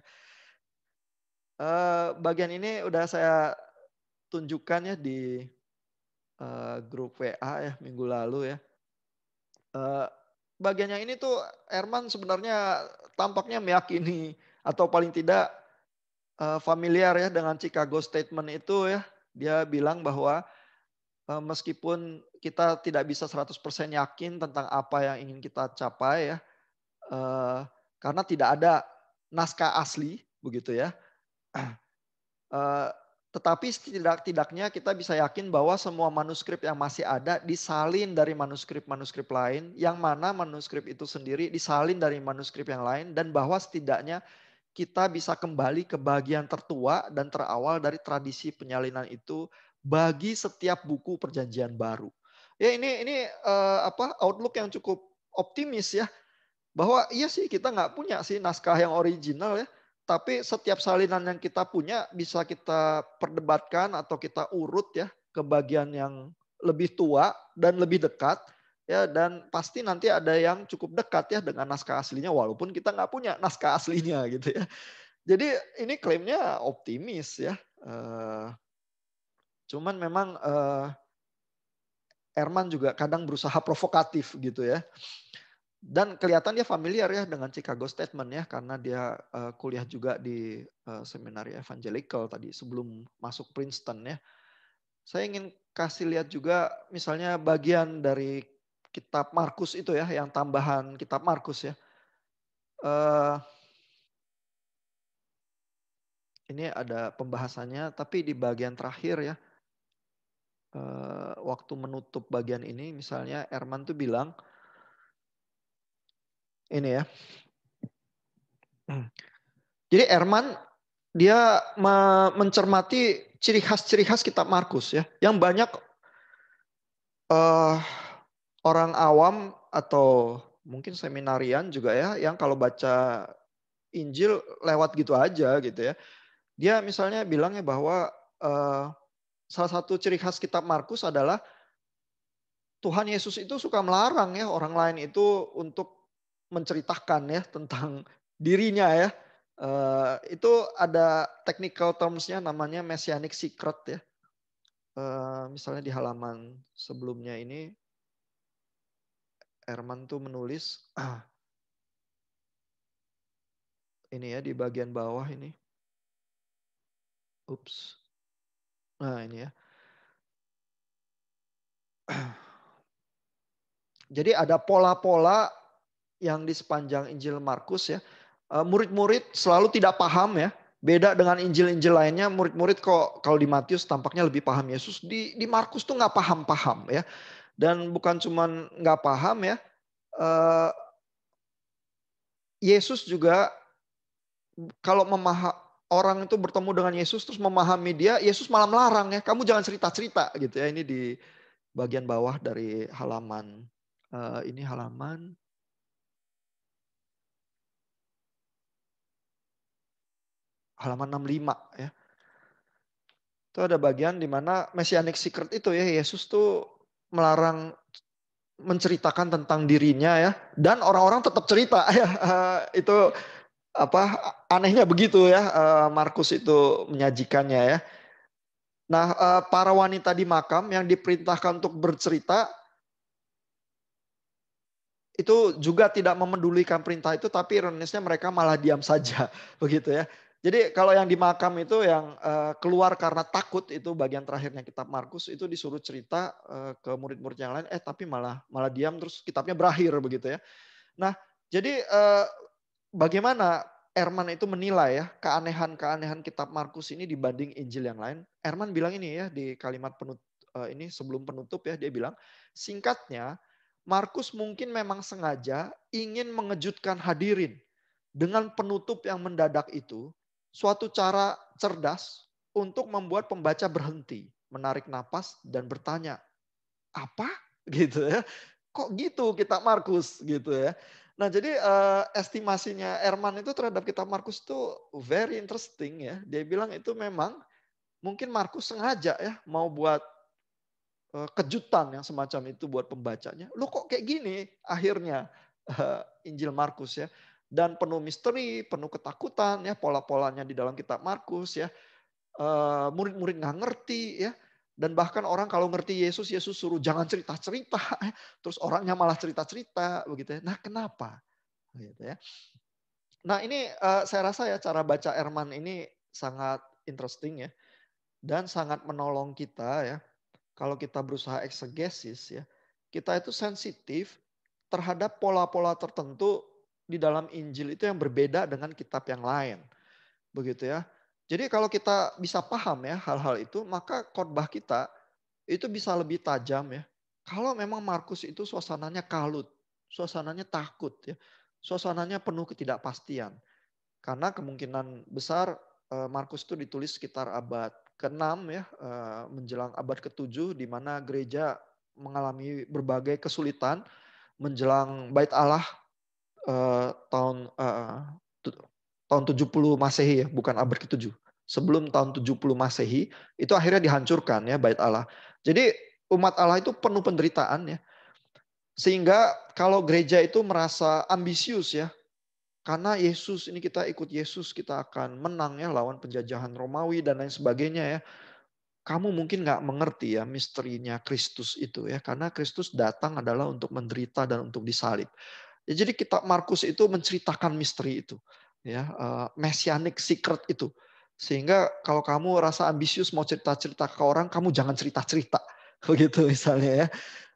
Bagian ini udah saya tunjukkan ya di grup WA ya minggu lalu ya. Bagian yang ini tuh Ehrman sebenarnya tampaknya meyakini atau paling tidak familiar ya dengan Chicago Statement itu ya. Dia bilang bahwa meskipun kita tidak bisa 100% yakin tentang apa yang ingin kita capai ya, karena tidak ada naskah asli begitu ya. Tetapi setidaknya kita bisa yakin bahwa semua manuskrip yang masih ada disalin dari manuskrip-manuskrip lain, yang mana manuskrip itu sendiri disalin dari manuskrip yang lain, dan bahwa setidaknya kita bisa kembali ke bagian tertua dan terawal dari tradisi penyalinan itu bagi setiap buku perjanjian baru. Ya ini outlook yang cukup optimis ya, bahwa iya sih kita nggak punya sih naskah yang original ya. Tapi setiap salinan yang kita punya bisa kita perdebatkan atau kita urut ya ke bagian yang lebih tua dan lebih dekat ya, dan pasti nanti ada yang cukup dekat ya dengan naskah aslinya walaupun kita nggak punya naskah aslinya gitu ya. Jadi ini klaimnya optimis ya. Cuman memang Ehrman juga kadang berusaha provokatif gitu ya. Dan kelihatan dia familiar ya dengan Chicago Statement ya, karena dia kuliah juga di seminari evangelical tadi sebelum masuk Princeton ya. Saya ingin kasih lihat juga misalnya bagian dari kitab Markus itu ya, yang tambahan kitab Markus ya. Ini ada pembahasannya, tapi di bagian terakhir ya, waktu menutup bagian ini misalnya Ehrman tuh bilang, ini ya. Jadi Ehrman dia mencermati ciri khas kitab Markus ya, yang banyak orang awam atau mungkin seminarian juga ya, yang kalau baca Injil lewat gitu aja gitu ya. Dia misalnya bilangnya bahwa salah satu ciri khas kitab Markus adalah Tuhan Yesus itu suka melarang ya orang lain itu untuk menceritakan ya tentang dirinya ya. Itu ada technical terms-nya namanya messianic secret ya. Misalnya di halaman sebelumnya ini Ehrman tuh menulis ini ya di bagian bawah ini. Ups. Nah ini ya. Jadi ada pola-pola yang di sepanjang Injil Markus ya. Murid-murid selalu tidak paham ya. Beda dengan Injil-Injil lainnya, murid-murid kok kalau di Matius tampaknya lebih paham Yesus. Di Markus tuh nggak paham-paham ya. Dan bukan cuman nggak paham ya. Yesus juga kalau orang itu bertemu dengan Yesus terus memahami dia, Yesus malah melarang ya. Kamu jangan cerita-cerita gitu ya. Ini di bagian bawah dari halaman Ini halaman halaman 65 ya. Itu ada bagian di mana Messianic Secret itu ya, Yesus tuh melarang menceritakan tentang dirinya ya, dan orang-orang tetap cerita ya. Itu apa anehnya begitu ya, Markus itu menyajikannya ya. Nah, para wanita di makam yang diperintahkan untuk bercerita itu juga tidak memedulikan perintah itu, tapi ironisnya mereka malah diam saja begitu ya. Jadi kalau yang di makam itu yang keluar karena takut, itu bagian terakhirnya kitab Markus, itu disuruh cerita ke murid-murid yang lain, tapi malah diam, terus kitabnya berakhir begitu ya. Nah, jadi bagaimana Ehrman itu menilai ya keanehan-keanehan kitab Markus ini dibanding Injil yang lain? Ehrman bilang ini ya di kalimat ini sebelum penutup ya, dia bilang singkatnya Markus mungkin memang sengaja ingin mengejutkan hadirin dengan penutup yang mendadak itu, suatu cara cerdas untuk membuat pembaca berhenti, menarik napas dan bertanya, apa? Gitu ya. Kok gitu kitab Markus gitu ya. Nah, jadi estimasinya Ehrman itu terhadap kitab Markus itu very interesting ya. Dia bilang itu memang mungkin Markus sengaja ya mau buat kejutan yang semacam itu buat pembacanya. Loh kok kayak gini akhirnya Injil Markus ya. Dan penuh misteri, penuh ketakutan ya, pola-polanya di dalam kitab Markus ya. Murid-murid nggak ngerti ya. Dan bahkan orang kalau ngerti Yesus suruh jangan cerita-cerita. Terus orangnya malah cerita-cerita begitu ya. Nah, kenapa? Gitu ya. Nah, ini saya rasa ya cara baca Ehrman ini sangat interesting ya. Dan sangat menolong kita ya. Kalau kita berusaha eksegesis ya, kita itu sensitif terhadap pola-pola tertentu di dalam Injil itu yang berbeda dengan kitab yang lain. Begitu ya. Jadi kalau kita bisa paham ya hal-hal itu, maka khotbah kita itu bisa lebih tajam ya. Kalau memang Markus itu suasananya kalut, suasananya takut ya, suasananya penuh ketidakpastian. Karena kemungkinan besar Markus itu ditulis sekitar abad ke-6 ya, menjelang abad ke-7 di mana gereja mengalami berbagai kesulitan menjelang Bait Allah tahun 70 Masehi ya, bukan abad ke-7. Sebelum tahun 70 Masehi itu akhirnya dihancurkan ya Bait Allah. Jadi umat Allah itu penuh penderitaan ya. Sehingga kalau gereja itu merasa ambisius ya, karena Yesus ini kita ikut Yesus, kita akan menang ya lawan penjajahan Romawi dan lain sebagainya ya. Kamu mungkin nggak mengerti ya misterinya Kristus itu ya, karena Kristus datang adalah untuk menderita dan untuk disalib. Ya, jadi kitab Markus itu menceritakan misteri itu, ya messianic secret itu. Sehingga kalau kamu rasa ambisius mau cerita-cerita ke orang, kamu jangan cerita-cerita, begitu misalnya ya.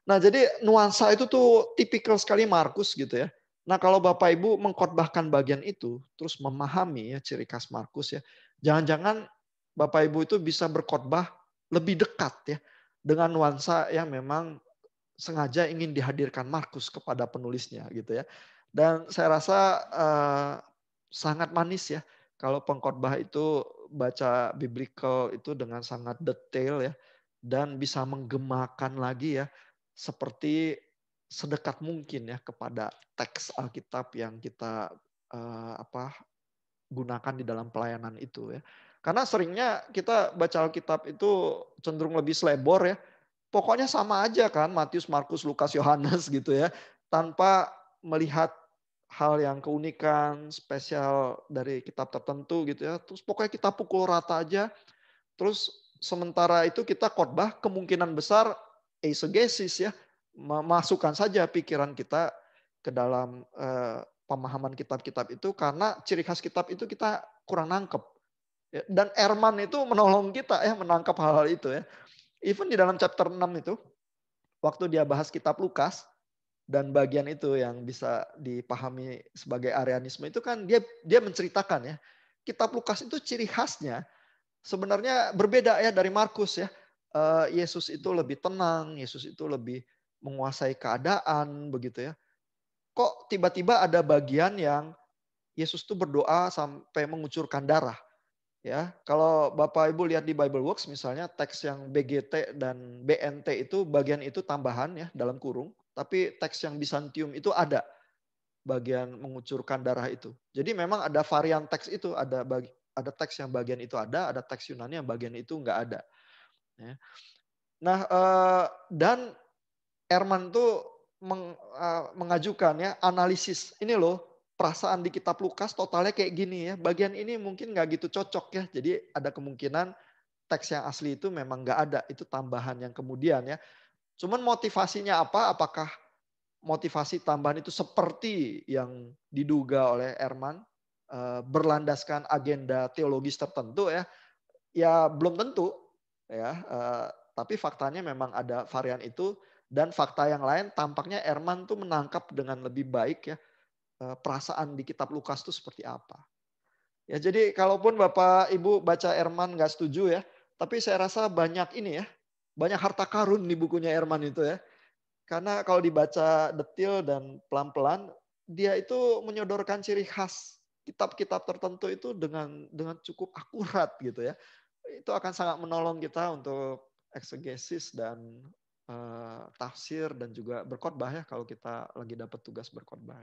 Nah, jadi nuansa itu tuh tipikal sekali Markus gitu ya. Nah, kalau Bapak Ibu mengkhotbahkan bagian itu, terus memahami ya ciri khas Markus ya, jangan-jangan Bapak Ibu itu bisa berkhotbah lebih dekat ya dengan nuansa yang memang sengaja ingin dihadirkan Markus kepada penulisnya gitu ya. Dan saya rasa sangat manis ya kalau pengkhotbah itu baca biblical itu dengan sangat detail ya dan bisa menggemakan lagi ya seperti sedekat mungkin ya kepada teks Alkitab yang kita gunakan di dalam pelayanan itu ya. Karena seringnya kita baca Alkitab itu cenderung lebih selebor ya. Pokoknya sama aja kan Matius, Markus, Lukas, Yohanes gitu ya. Tanpa melihat hal yang keunikan, spesial dari kitab tertentu gitu ya. Terus pokoknya kita pukul rata aja. Terus sementara itu kita khotbah kemungkinan besar eisegesis ya. Memasukkan saja pikiran kita ke dalam pemahaman kitab-kitab itu karena ciri khas kitab itu kita kurang nangkep. Dan Ehrman itu menolong kita ya menangkap hal-hal itu ya. Even di dalam chapter 6 itu, waktu dia bahas kitab Lukas, dan bagian itu yang bisa dipahami sebagai Arianisme itu kan dia menceritakan ya. Kitab Lukas itu ciri khasnya sebenarnya berbeda ya dari Markus ya. Yesus itu lebih tenang, Yesus itu lebih menguasai keadaan begitu ya. Kok tiba-tiba ada bagian yang Yesus itu berdoa sampai mengucurkan darah. Ya, kalau Bapak Ibu lihat di Bible Works misalnya teks yang BGT dan BNT itu bagian itu tambahan ya dalam kurung, Tapi teks yang Bizantium itu ada bagian mengucurkan darah itu. Jadi memang ada varian teks itu, ada teks yang bagian itu ada teks Yunani yang bagian itu nggak ada. Ya. Nah, dan Ehrman tuh mengajukan ya analisis ini loh, perasaan di kitab Lukas totalnya kayak gini ya. Bagian ini mungkin nggak gitu cocok ya. Jadi ada kemungkinan teks yang asli itu memang nggak ada, itu tambahan yang kemudian ya. Cuman motivasinya apa? Apakah motivasi tambahan itu seperti yang diduga oleh Ehrman, berlandaskan agenda teologis tertentu ya? Ya belum tentu ya. Tapi faktanya memang ada varian itu, dan fakta yang lain tampaknya Ehrman tuh menangkap dengan lebih baik ya perasaan di kitab Lukas itu seperti apa. Ya jadi kalaupun Bapak Ibu baca Ehrman nggak setuju ya, tapi saya rasa banyak ini ya, banyak harta karun di bukunya Ehrman itu ya. Karena kalau dibaca detil dan pelan-pelan, dia itu menyodorkan ciri khas kitab-kitab tertentu itu dengan cukup akurat gitu ya. Itu akan sangat menolong kita untuk eksegesis dan tafsir dan juga berkhotbah ya kalau kita lagi dapat tugas berkhotbah.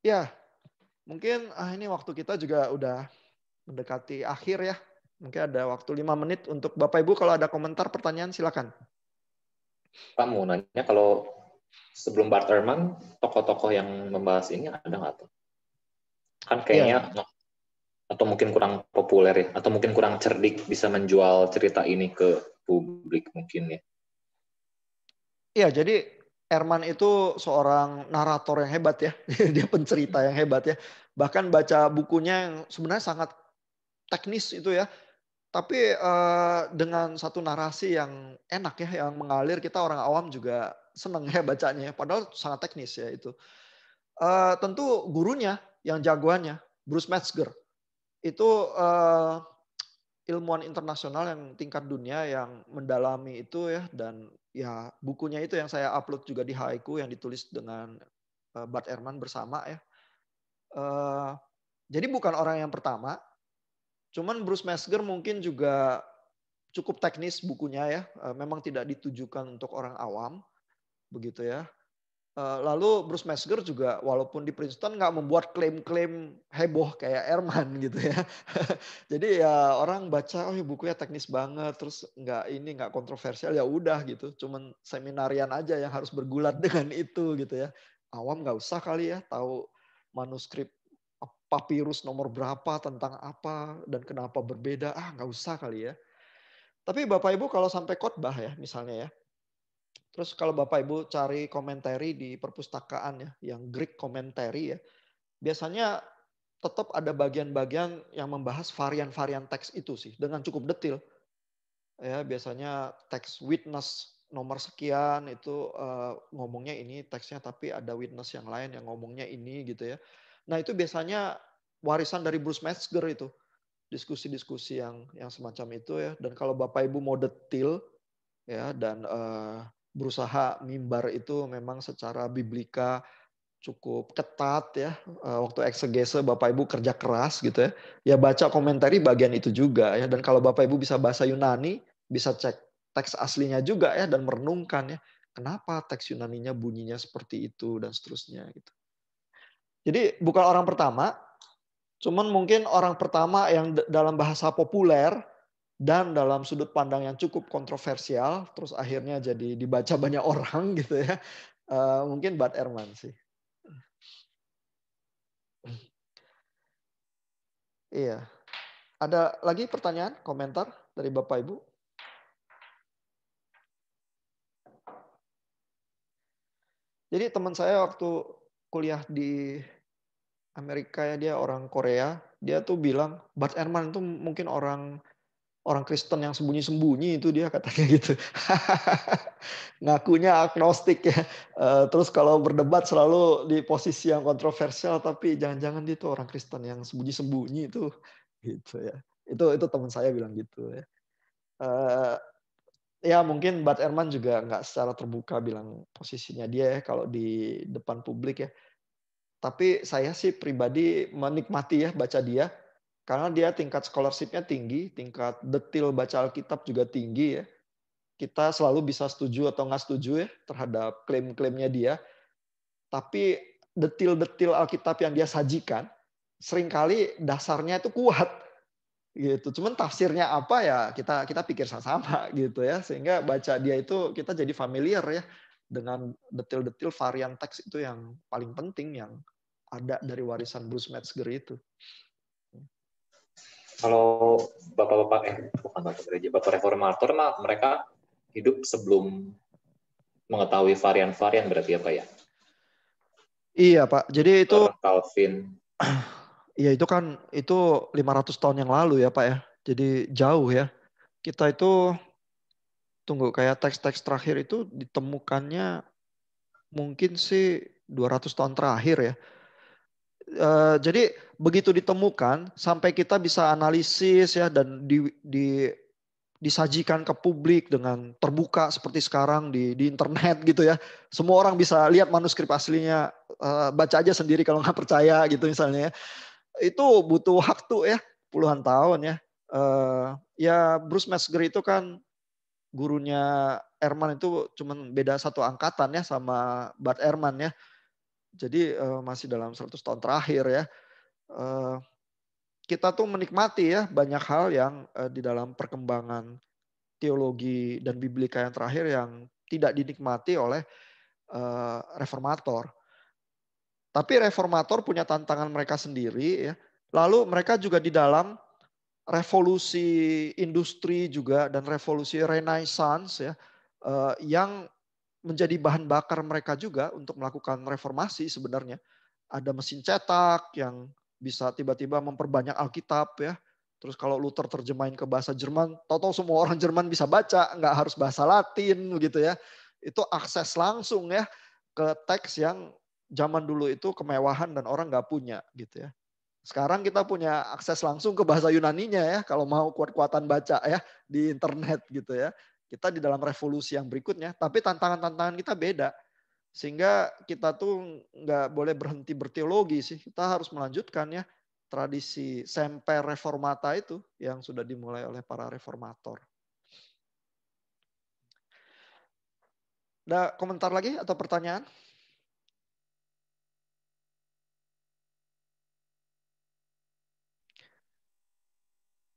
Ya, mungkin ini waktu kita juga udah mendekati akhir ya. Mungkin ada waktu 5 menit untuk Bapak Ibu kalau ada komentar, pertanyaan silakan. Pak mau nanya, kalau sebelum Bart Ehrman, tokoh-tokoh yang membahas ini ada nggak tuh? Kan kayaknya, atau mungkin kurang populer ya, atau mungkin kurang cerdik bisa menjual cerita ini ke publik mungkin ya. Iya, jadi Ehrman itu seorang narator yang hebat ya. Dia pencerita yang hebat ya. Bahkan baca bukunya yang sebenarnya sangat teknis itu ya. Tapi dengan satu narasi yang enak ya, yang mengalir, kita orang awam juga seneng ya bacanya. Padahal sangat teknis ya itu. Tentu gurunya yang jagoannya, Bruce Metzger. Itu ilmuwan internasional yang tingkat dunia yang mendalami itu ya, dan ya bukunya itu yang saya upload juga di Haiku yang ditulis dengan Bart Ehrman bersama ya. Jadi bukan orang yang pertama, cuman Bruce Metzger mungkin juga cukup teknis bukunya ya, memang tidak ditujukan untuk orang awam begitu ya. Lalu Bruce Metzger juga walaupun di Princeton nggak membuat klaim-klaim heboh kayak Ehrman gitu ya. Jadi ya orang baca, oh bukunya teknis banget, terus nggak kontroversial, ya udah gitu. Cuman seminarian aja yang harus bergulat dengan itu gitu ya. Awam nggak usah kali ya tahu manuskrip papirus nomor berapa, tentang apa dan kenapa berbeda, nggak usah kali ya. Tapi Bapak Ibu kalau sampai khotbah ya misalnya ya, terus kalau Bapak Ibu cari komentari di perpustakaan ya, yang Greek commentary ya, biasanya tetap ada bagian-bagian yang membahas varian-varian teks itu sih dengan cukup detail. Ya, biasanya teks witness nomor sekian itu ngomongnya ini teksnya, tapi ada witness yang lain yang ngomongnya ini gitu ya. Nah, itu biasanya warisan dari Bruce Metzger itu. Diskusi-diskusi yang semacam itu ya. Dan kalau Bapak Ibu mau detail ya dan berusaha mimbar itu memang secara biblika cukup ketat ya. Waktu eksegese Bapak Ibu kerja keras gitu ya. Ya baca komentari bagian itu juga ya. Dan kalau Bapak Ibu bisa bahasa Yunani, bisa cek teks aslinya juga ya dan merenungkan ya. Kenapa teks Yunaninya bunyinya seperti itu dan seterusnya gitu. Jadi bukan orang pertama, cuman mungkin orang pertama yang dalam bahasa populer dan dalam sudut pandang yang cukup kontroversial, terus akhirnya jadi dibaca banyak orang gitu ya. Mungkin Bart Ehrman sih. Iya. Ada lagi pertanyaan, komentar dari Bapak Ibu? Jadi teman saya waktu kuliah di Amerika ya, dia orang Korea, dia tuh bilang Bart Ehrman itu mungkin orang Kristen yang sembunyi-sembunyi itu, dia katanya gitu. Ngakunya agnostik ya. Terus kalau berdebat selalu di posisi yang kontroversial, tapi jangan-jangan dia tuh orang Kristen yang sembunyi-sembunyi itu gitu ya. Itu teman saya bilang gitu ya. Ya mungkin Bart Ehrman juga nggak secara terbuka bilang posisinya dia ya kalau di depan publik ya. Tapi saya sih pribadi menikmati ya baca dia. Karena dia tingkat scholarship-nya tinggi, tingkat detail baca Alkitab juga tinggi ya. kita selalu bisa setuju atau nggak setuju ya terhadap klaim-klaimnya dia. Tapi detil-detil Alkitab yang dia sajikan, seringkali dasarnya itu kuat gitu. Cuman tafsirnya apa ya kita pikir sama gitu ya. Sehingga baca dia itu kita jadi familiar ya dengan detil-detil varian teks itu yang paling penting yang ada dari warisan Bruce Metzger itu. Kalau bapak-bapak bukan bapak gereja, bapak reformator mah mereka hidup sebelum mengetahui varian-varian berarti apa ya? Iya Pak, jadi itu Calvin. ya itu 500 tahun yang lalu ya Pak ya. Jadi jauh ya. Kita itu tunggu kayak teks-teks terakhir itu ditemukannya mungkin sih 200 tahun terakhir ya. Jadi begitu ditemukan sampai kita bisa analisis ya dan disajikan ke publik dengan terbuka seperti sekarang di internet gitu ya. Semua orang bisa lihat manuskrip aslinya, baca aja sendiri kalau nggak percaya gitu misalnya ya. Itu butuh waktu ya, puluhan tahun ya. Ya Bruce Metzger itu kan gurunya Ehrman itu cuman beda satu angkatan ya sama Bart Ehrman ya. Jadi masih dalam 100 tahun terakhir ya. Kita tuh menikmati ya banyak hal yang di dalam perkembangan teologi dan biblika yang terakhir yang tidak dinikmati oleh reformator. Tapi reformator punya tantangan mereka sendiri ya. Lalu mereka juga di dalam revolusi industri juga dan revolusi Renaissance ya yang menjadi bahan bakar mereka juga untuk melakukan reformasi sebenarnya. Ada mesin cetak yang bisa tiba-tiba memperbanyak Alkitab ya. Terus kalau Luther terjemahin ke bahasa Jerman, tahu-tahu semua orang Jerman bisa baca, nggak harus bahasa Latin gitu ya. Itu akses langsung ya ke teks yang zaman dulu itu kemewahan dan orang nggak punya gitu ya. Sekarang kita punya akses langsung ke bahasa Yunaninya ya, kalau mau kuat-kuatan baca ya di internet gitu ya. Kita di dalam revolusi yang berikutnya, tapi tantangan-tantangan kita beda. Sehingga kita tuh nggak boleh berhenti berteologi sih, kita harus melanjutkan ya tradisi semper reformata itu yang sudah dimulai oleh para reformator. Ada komentar lagi atau pertanyaan?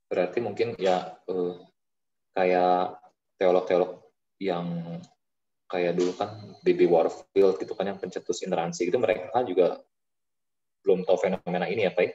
Berarti mungkin ya kayak teolog-teolog yang kayak dulu kan B.B. Warfield gitu kan yang pencetus ineransi itu mereka kan juga belum tahu fenomena ini ya Pak.